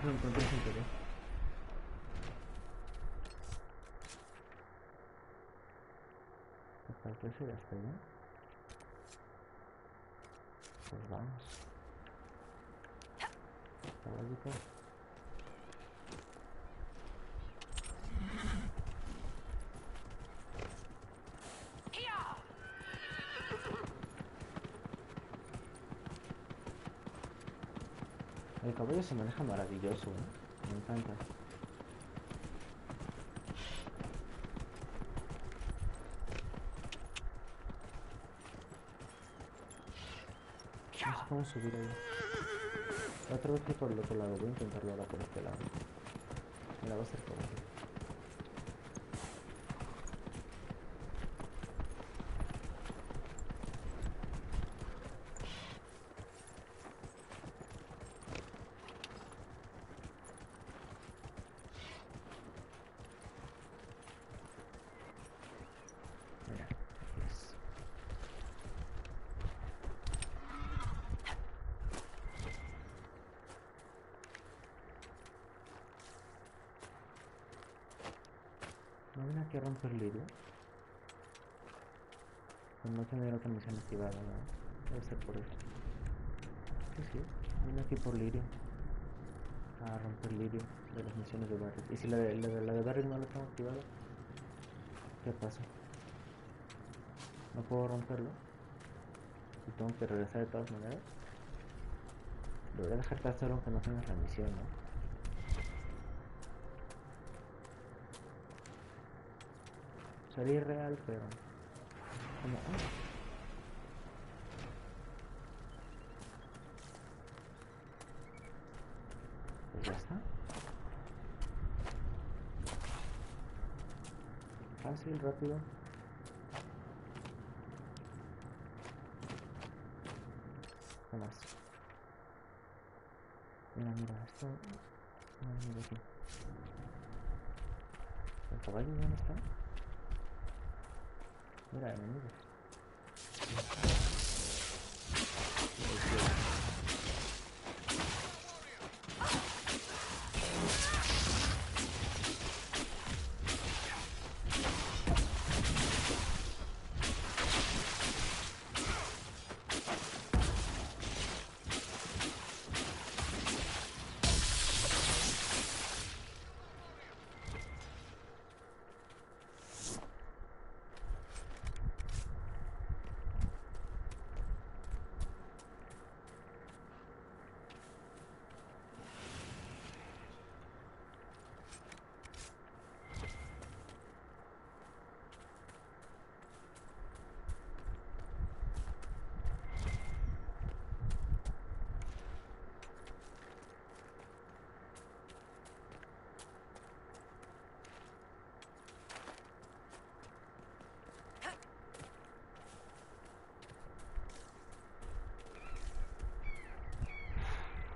Lo encontré sin querer. Hasta que se hasta allá. Pues vamos. Caballito. El caballo se maneja maravilloso, ¿eh? Me encanta. No sé cómo subir ahí. La otra vez que por el otro lado, voy a intentarlo ahora por este lado. Me la va a hacer por aquí. ¿No viene aquí a romper lirio? Pues no tener otra misión activada, ¿no? Debe ser por eso. Sí, viene aquí por lirio. A romper lirio de las misiones de Barry. ¿Y si la de Barry no la tengo activada? ¿Qué pasa? ¿No puedo romperlo? ¿Y tengo que regresar de todas maneras? Debería dejarte hacer aunque no tengas la misión, ¿no? Sería irreal, pero... como... pues ya está. Fácil, rápido. ¿Qué más? Mira, mira, esto... no, mira aquí. ¿El caballo ya no está? Mira, enemigos.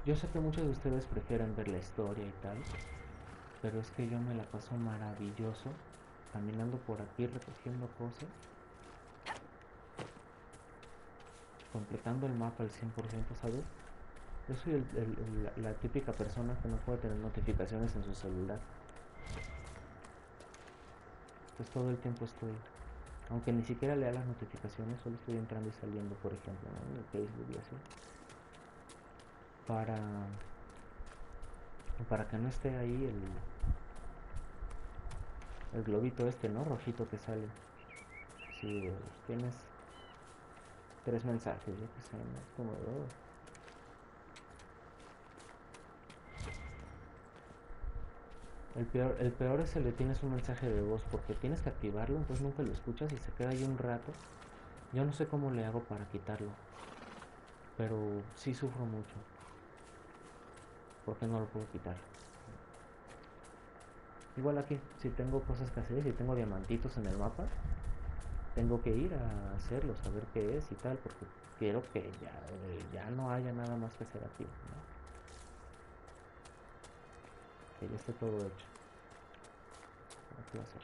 Yo sé que muchos de ustedes prefieren ver la historia y tal, pero es que yo me la paso maravilloso caminando por aquí recogiendo cosas, completando el mapa al 100%, ¿sabes? Yo soy la típica persona que no puede tener notificaciones en su celular. Pues todo el tiempo estoy, aunque ni siquiera lea las notificaciones, solo estoy entrando y saliendo, por ejemplo, ¿no? En el Facebook y así. Para que no esté ahí el globito este, ¿no? Rojito que sale. Si tienes 3 mensajes, yo que sé, ¿no? Es como oh. El peor es el de tienes un mensaje de voz, porque tienes que activarlo, entonces nunca lo escuchas y se queda ahí un rato. Yo no sé cómo le hago para quitarlo, pero sí sufro mucho, porque no lo puedo quitar. Igual aquí, si tengo cosas que hacer, si tengo diamantitos en el mapa, tengo que ir a hacerlo, saber qué es y tal, porque quiero que ya no haya nada más que hacer aquí, ¿no? Que ya esté todo hecho. ¿Qué va a hacer?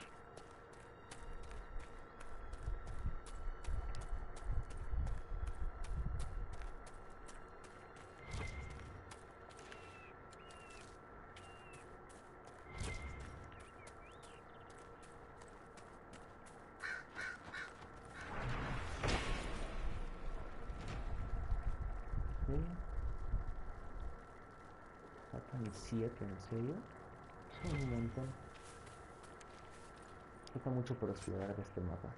Faltan 7, ¿en serio? Son un montón. Falta mucho por explorar de este mapa.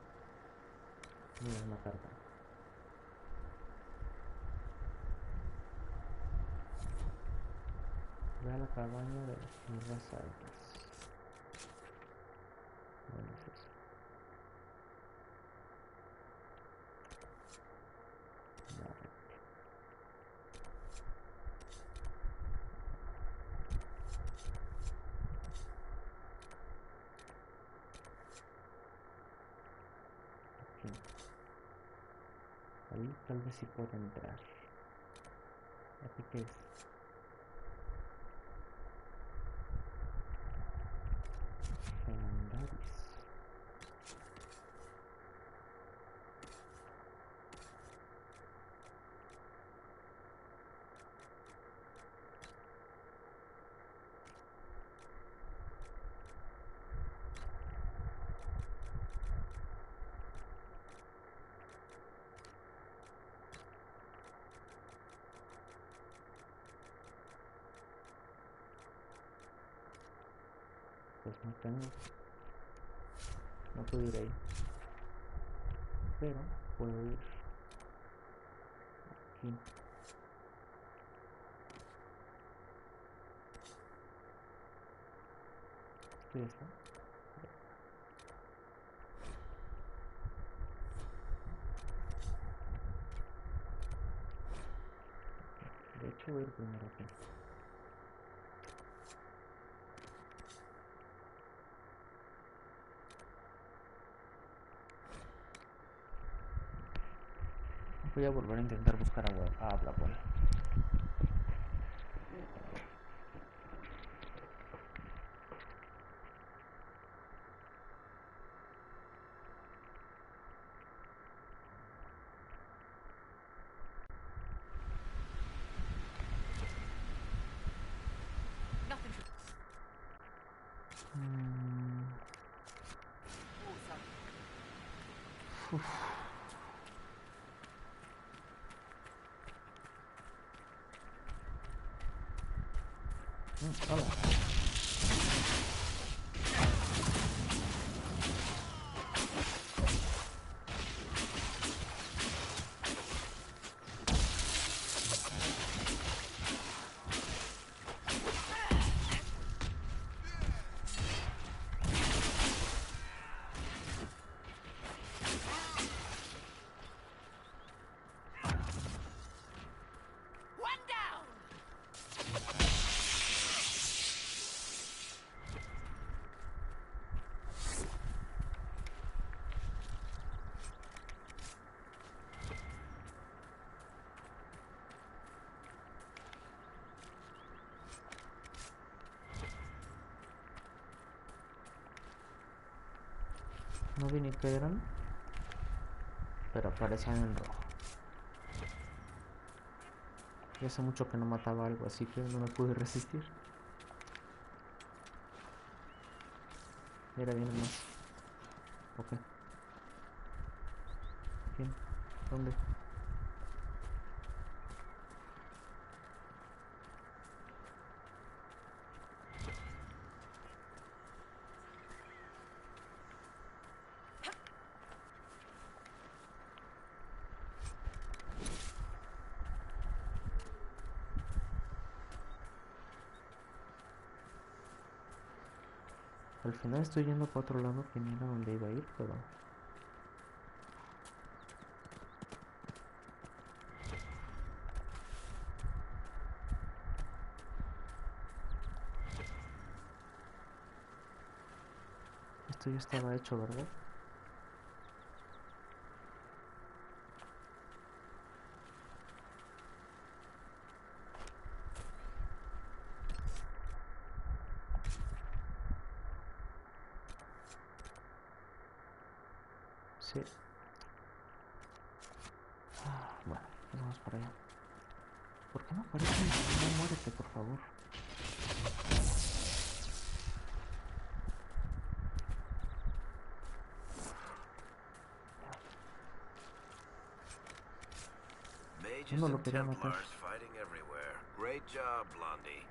Mira una carta. Ve a la cabaña de las tierras altas. ¿Dónde es eso? Vale. Ahí tal vez sí pueda entrar. ¿Aquí qué es? Fernandariz. Pues no tengo, no puedo ir ahí, pero puedo ir aquí. ¿Esto ya está? De hecho, voy a ir primero aquí. Voy a volver a intentar buscar a Blackboy. Hola. No vi ni qué eran, pero aparecen en rojo. Y hace mucho que no mataba algo, así que no me pude resistir. Mira, viene más. Ok. ¿Quién? ¿Dónde? Al final estoy yendo para otro lado que no era donde iba a ir, pero... Esto ya estaba hecho, ¿verdad? Sí. Bueno, vamos para allá. ¿Por qué no aparece? No, muérete, por favor.
Mages and Templars fighting everywhere. Great job, Blondie.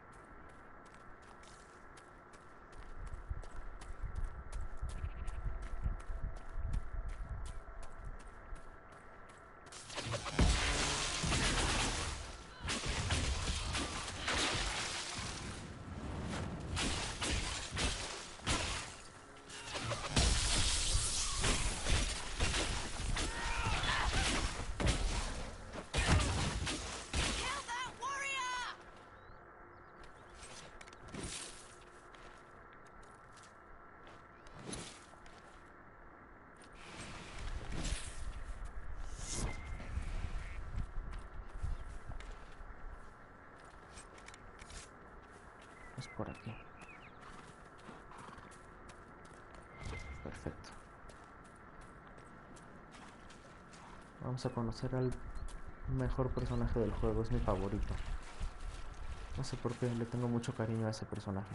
Es por aquí. Perfecto. Vamos a conocer al mejor personaje del juego, es mi favorito. No sé por qué le tengo mucho cariño a ese personaje.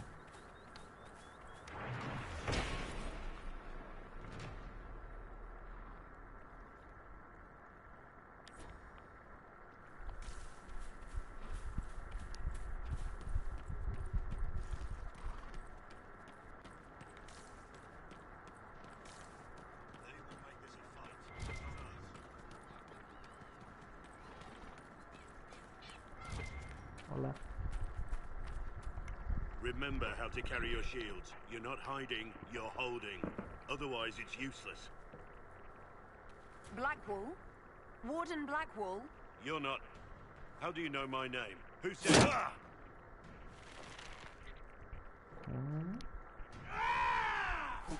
Hola.
Remember how to carry your shields. You're not hiding, you're holding. Otherwise, it's useless.
Blackwall? Warden Blackwall?
You're not... How do you know my name? Who said... Ah!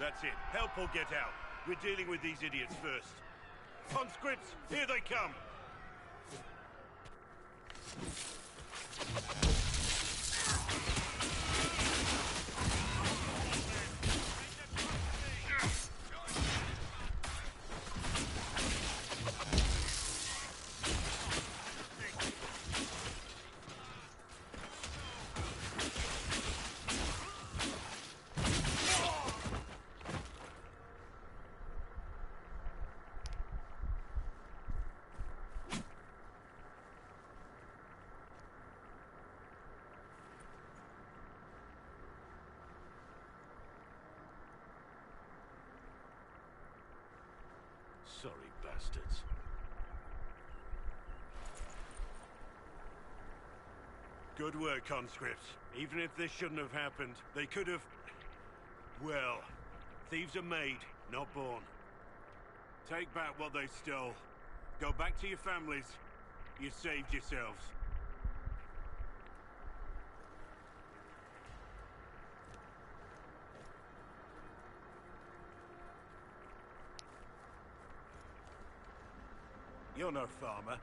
That's it. Help or get out. We're dealing with these idiots first. Conscripts, here they come! Sorry, bastards. Good work, conscripts. Even if this shouldn't have happened, they could have... Well, thieves are made, not born. Take back what they stole. Go back to your families. You saved yourselves. You're no farmer.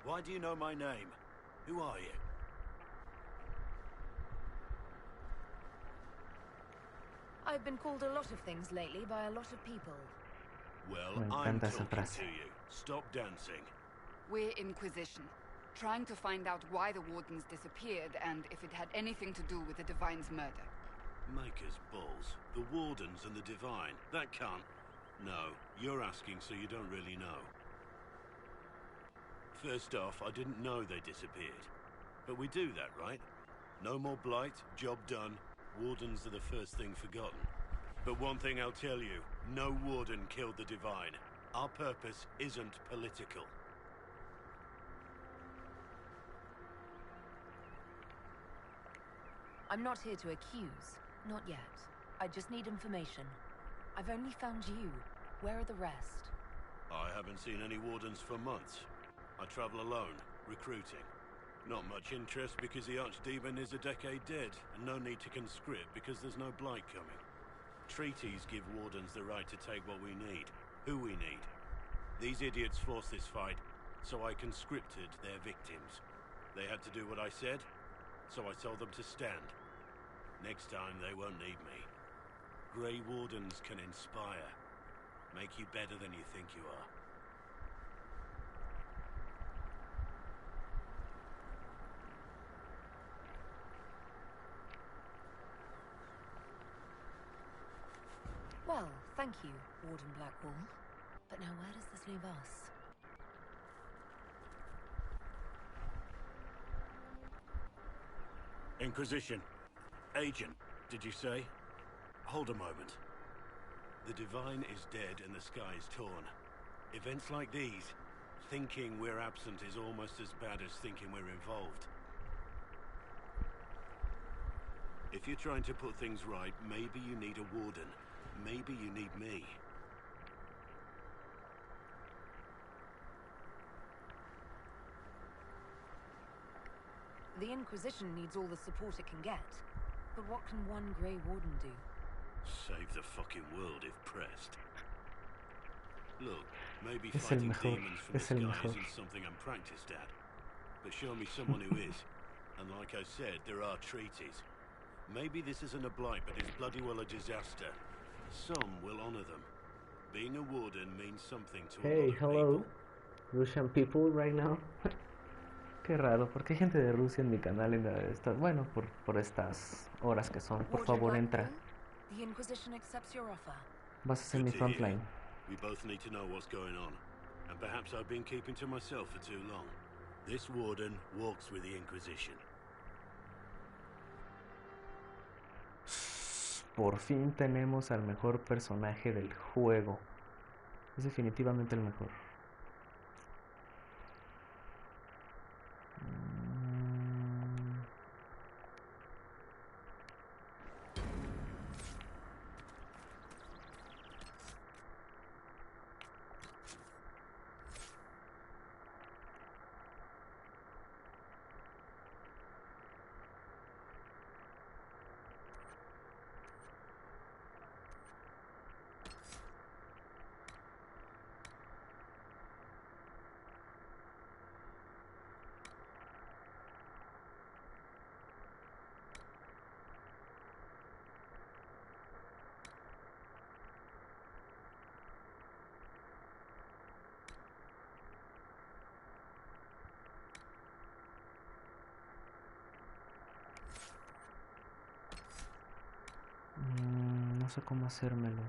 Why do you know my name? Who are you?
I've been called a lot of things lately by a lot of people.
Well, I'm talking to you. Stop dancing.
We're Inquisition, trying to find out why the Wardens disappeared and if it had anything to do with the Divine's murder.
Maker's balls. The Wardens and the Divine. That can't... No, you're asking so you don't really know. First off, I didn't know they disappeared. But we do that, right? No more blight, job done. Wardens are the first thing forgotten. But one thing I'll tell you, no Warden killed the Divine. Our purpose isn't political.
I'm not here to accuse. Not yet. I just need information. I've only found you. Where are the rest?
I haven't seen any Wardens for months. I travel alone, recruiting. Not much interest because the Archdemon is a decade dead, and no need to conscript because there's no blight coming. Treaties give Wardens the right to take what we need, who we need. These idiots forced this fight, so I conscripted their victims. They had to do what I said, so I told them to stand. Next time they won't need me. Grey Wardens can inspire, make you better than you think you are.
Well, thank you, Warden Blackwall. But now where does this leave us?
Inquisition. Agent, did you say? Hold a moment. The Divine is dead and the sky is torn. Events like these, thinking we're absent is almost as bad as thinking we're involved. If you're trying to put things right, maybe you need a Warden. Maybe you need me.
The Inquisition needs all the support it can get. But what can one Grey Warden do?
Save the fucking world if pressed. Look, maybe
Es el
fighting
mejor,
demons from the
es el
sky
mejor.
isn't something I'm practiced at. But show me someone who is. And like I said, there are treaties. Maybe this isn't a blight, but it's bloody well a disaster. Some will honor them. Being a warden means something to a
Hey,
lot of
hello,
people.
Russian people right now. Qué raro, ¿por qué hay gente de Rusia en mi canal en estas, bueno, por estas horas que son? Por favor, entra.
The Inquisition accepts your offer.
Vas a ser
Good
mi
to hear.
frontline.
We both need to know what's going on. And perhaps I've been keeping to myself for too long. This warden walks with the Inquisition.
Por fin tenemos al mejor personaje del juego. Es definitivamente el mejor. sé cómo hacérmelo.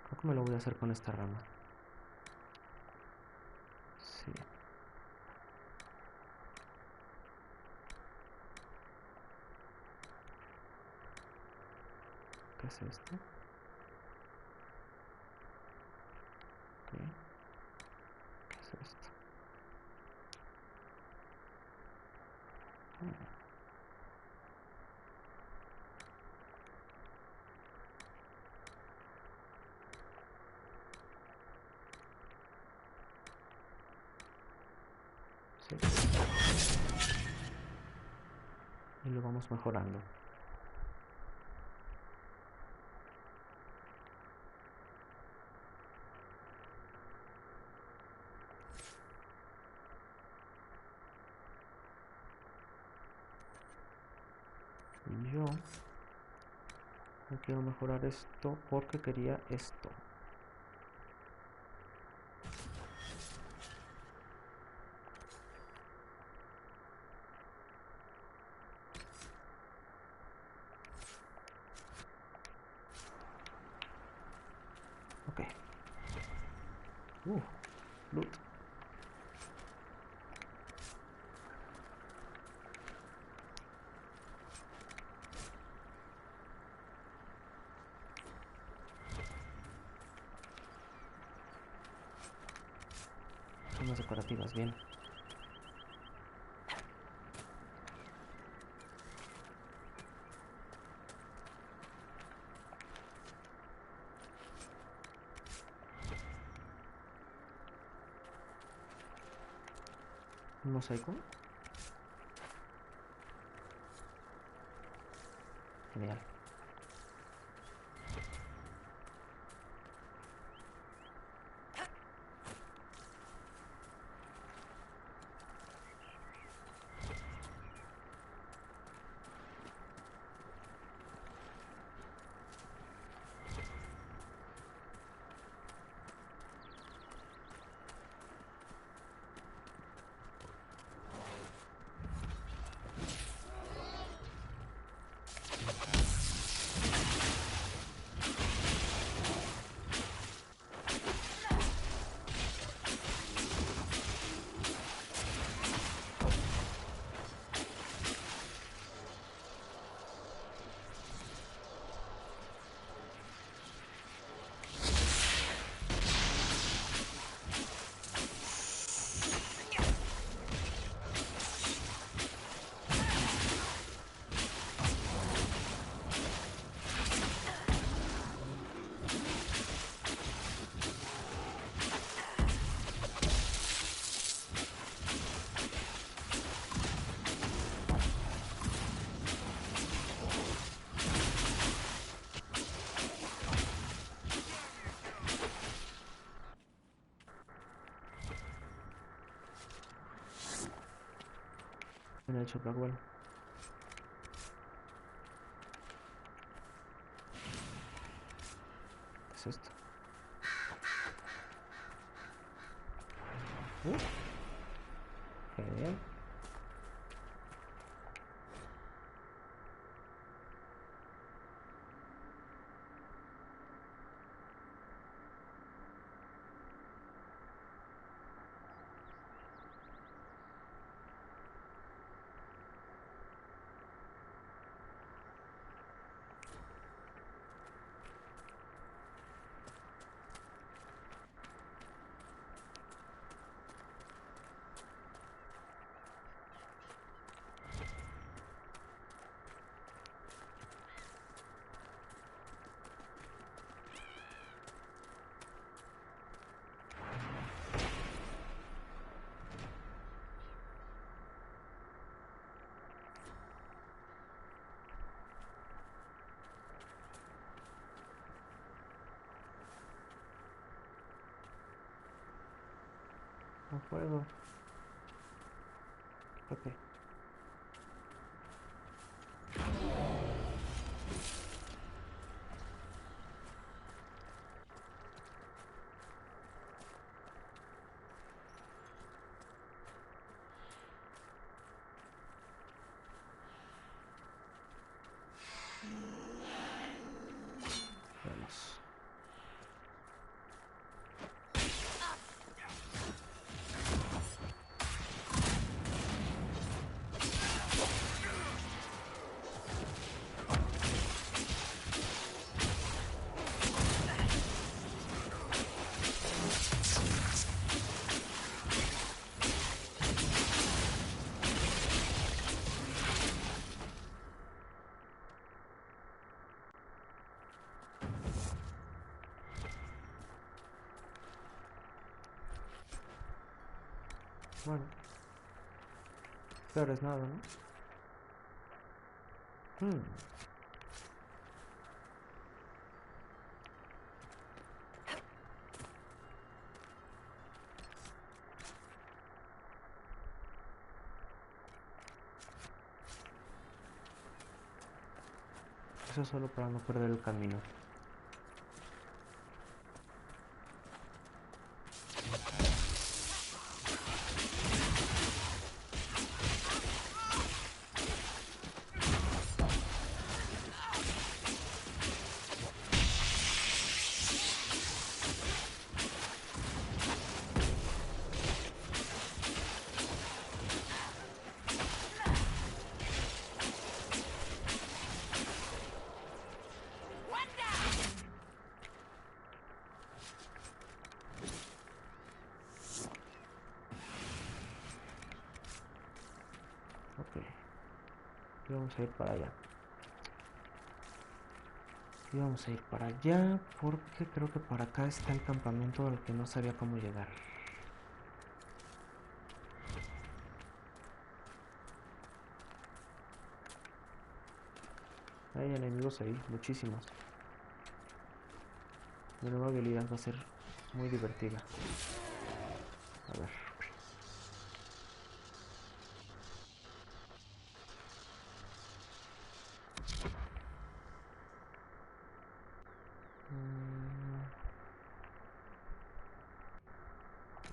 Creo que me lo voy a hacer con esta rama. Sí. ¿Qué es esto? Ok. ¿Qué es esto? Sí. Y lo vamos mejorando. Y yo no quiero mejorar esto porque quería esto. Ok. Loot. Zonas decorativas, bien. ¿Un mosaico? Genial. En el chocabuelo. ¿Qué es esto? Genial. No puedo. Ok. Bueno. Peor es nada, ¿no? Eso solo para no perder el camino. Y vamos a ir para allá. Y vamos a ir para allá porque creo que para acá está el campamento al que no sabía cómo llegar. Hay enemigos ahí, muchísimos. Mi nueva habilidad va a ser muy divertida. A ver.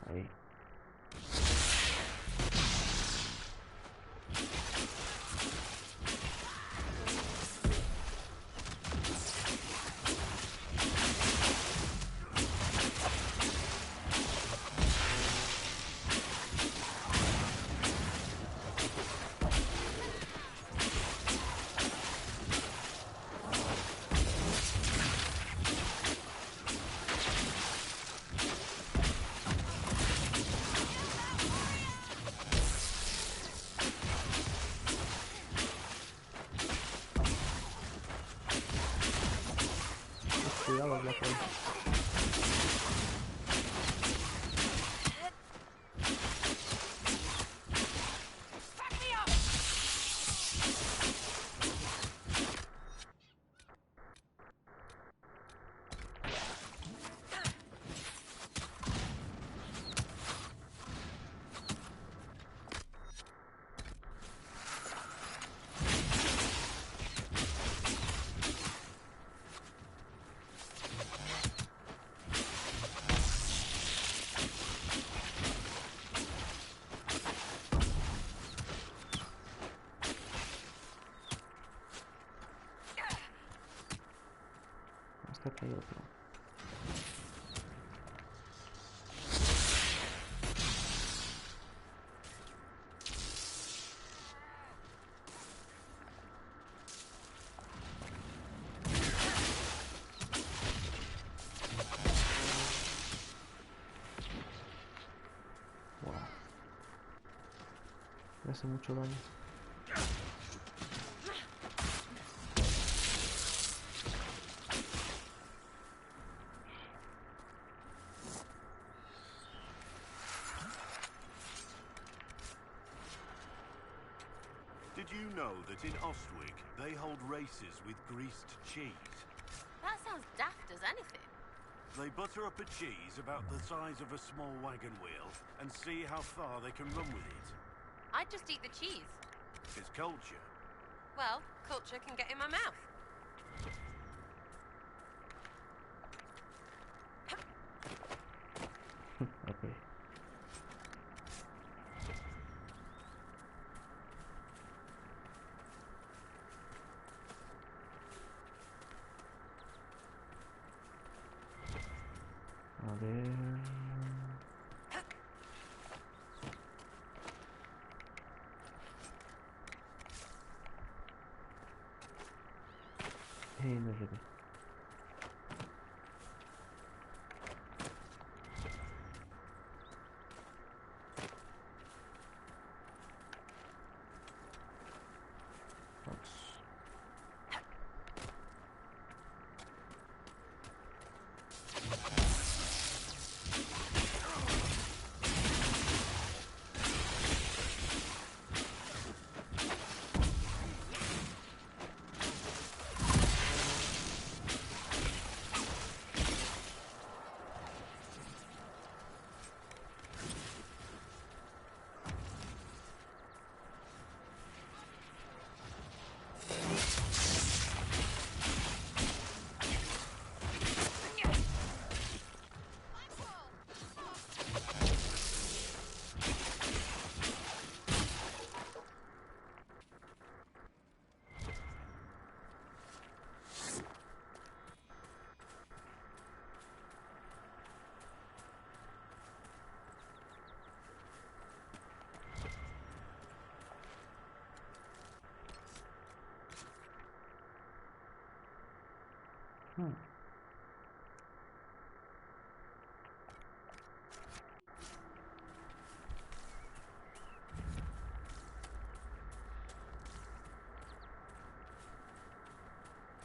Ahí. Cuidado, la puedo. Acá hay otro. Wow. Me hace mucho daño.
Did you know that in Ostwick, they hold races with greased cheese?
That sounds daft as anything.
They butter up a cheese about the size of a small wagon wheel and see how far they can run with it.
I'd just eat the cheese.
It's culture.
Well, culture can get in my mouth.
Okay. A ver. No llegué.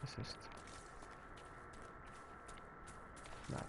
¿Qué es esto? Nada.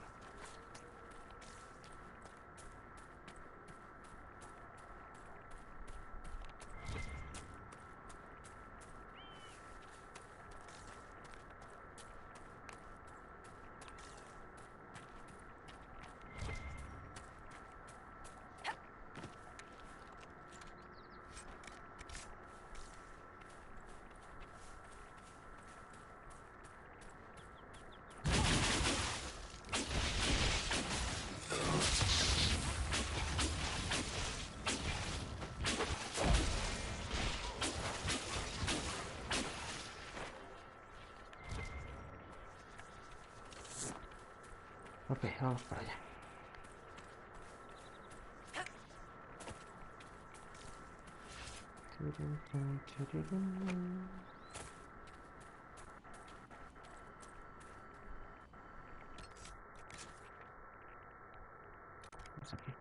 Ok, vamos para allá. Vamos aquí.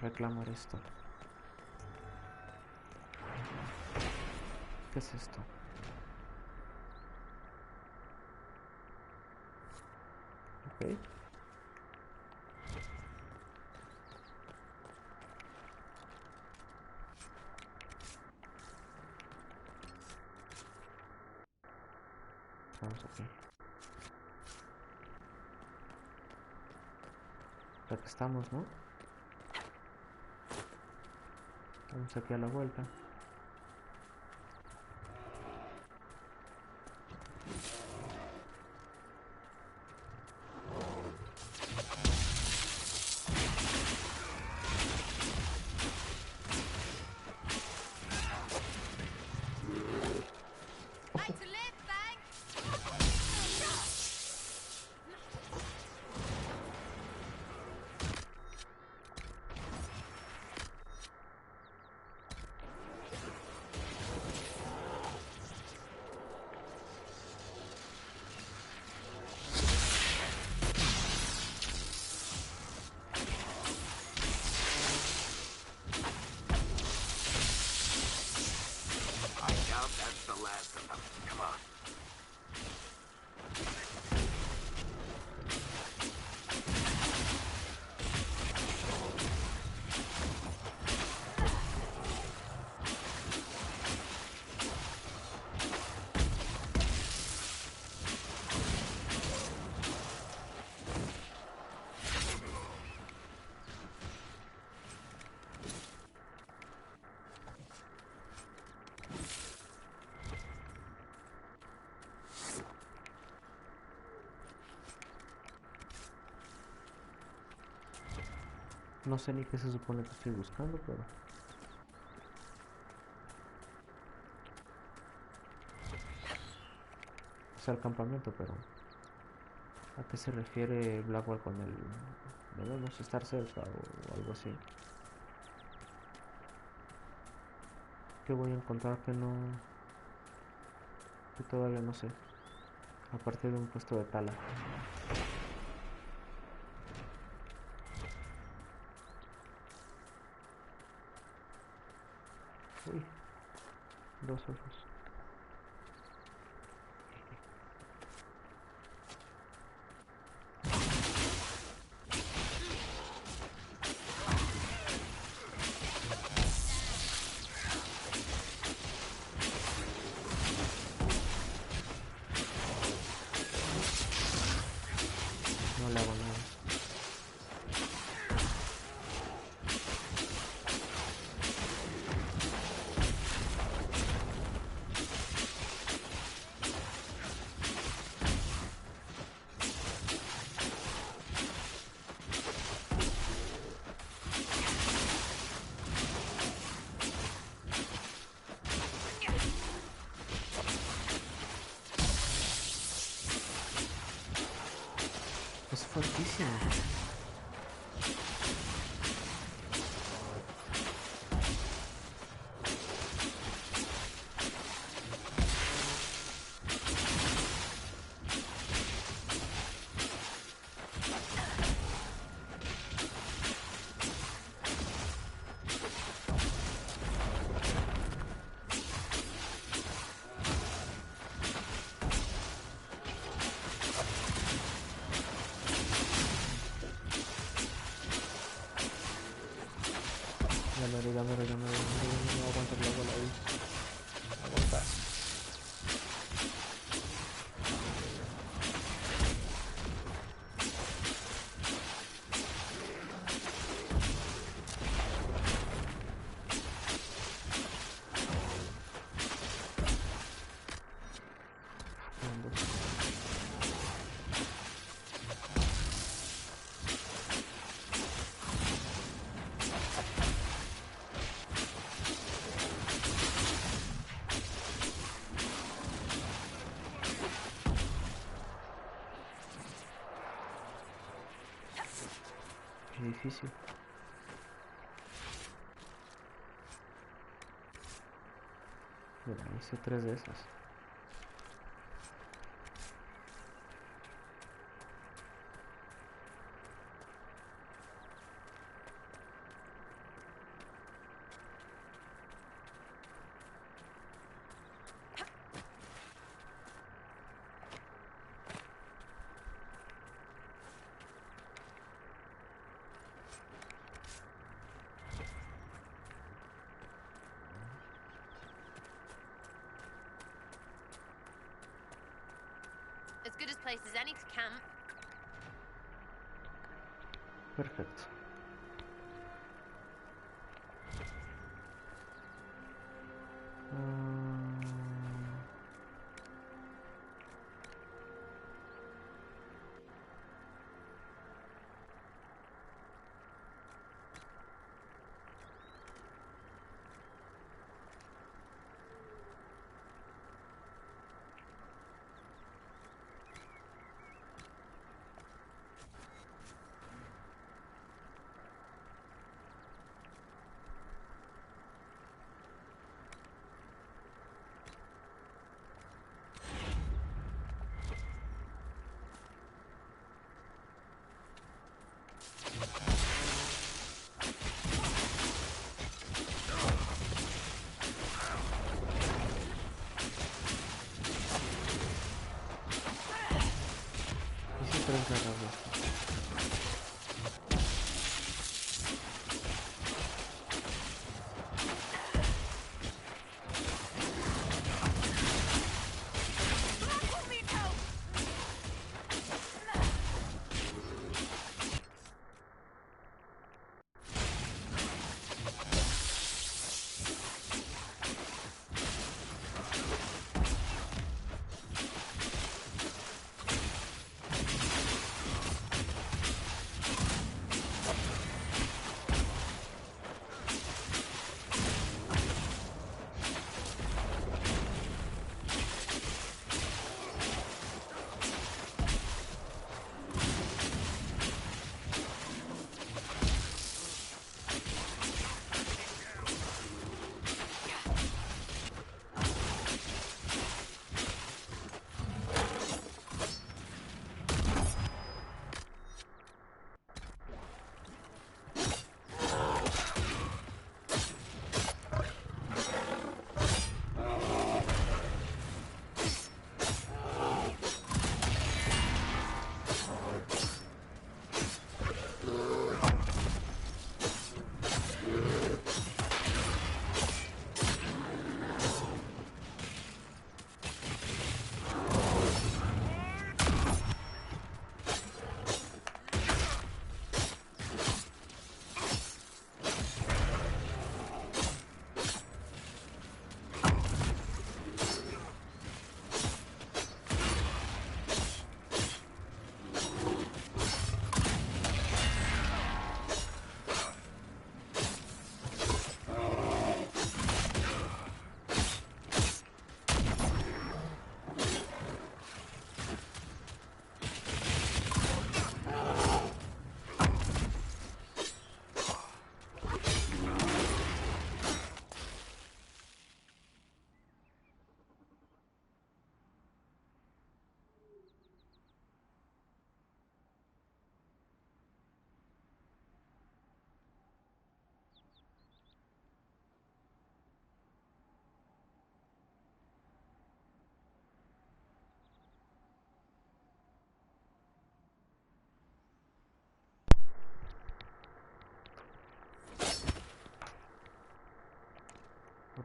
Reclamar esto. ¿Qué es esto? Ok. Vamos aquí. Ya que estamos, ¿no? Vamos aquí a la vuelta. No sé ni qué se supone que estoy buscando, pero... es el campamento, pero... ¿a qué se refiere Blackwell con el... debemos estar cerca o algo así? ¿Qué voy a encontrar que no... que todavía no sé? Aparte de un puesto de tala. Uy, dos ojos. No le hago nada. Es fuertísimo. Dámelo, no aguanta la bola ahí. Aguanta. Difícil. Mira, hice 3 de esas.
As good a place as any to camp.
Perfecto.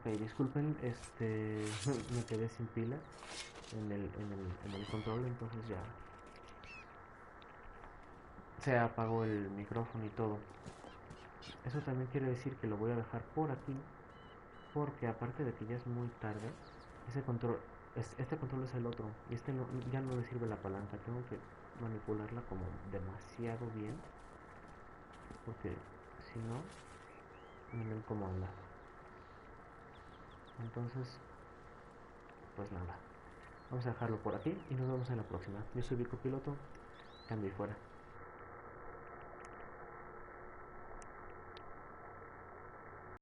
Ok, disculpen, me quedé sin pila en el control, entonces ya se apagó el micrófono y todo. Eso también quiere decir que lo voy a dejar por aquí, porque aparte de que ya es muy tarde, este control es el otro, y ya no le sirve la palanca. Tengo que manipularla como demasiado bien, porque si no me lo incomoda. Entonces, pues nada, vamos a dejarlo por aquí y nos vemos en la próxima. Yo soy Vikkopiloto, cambio y fuera.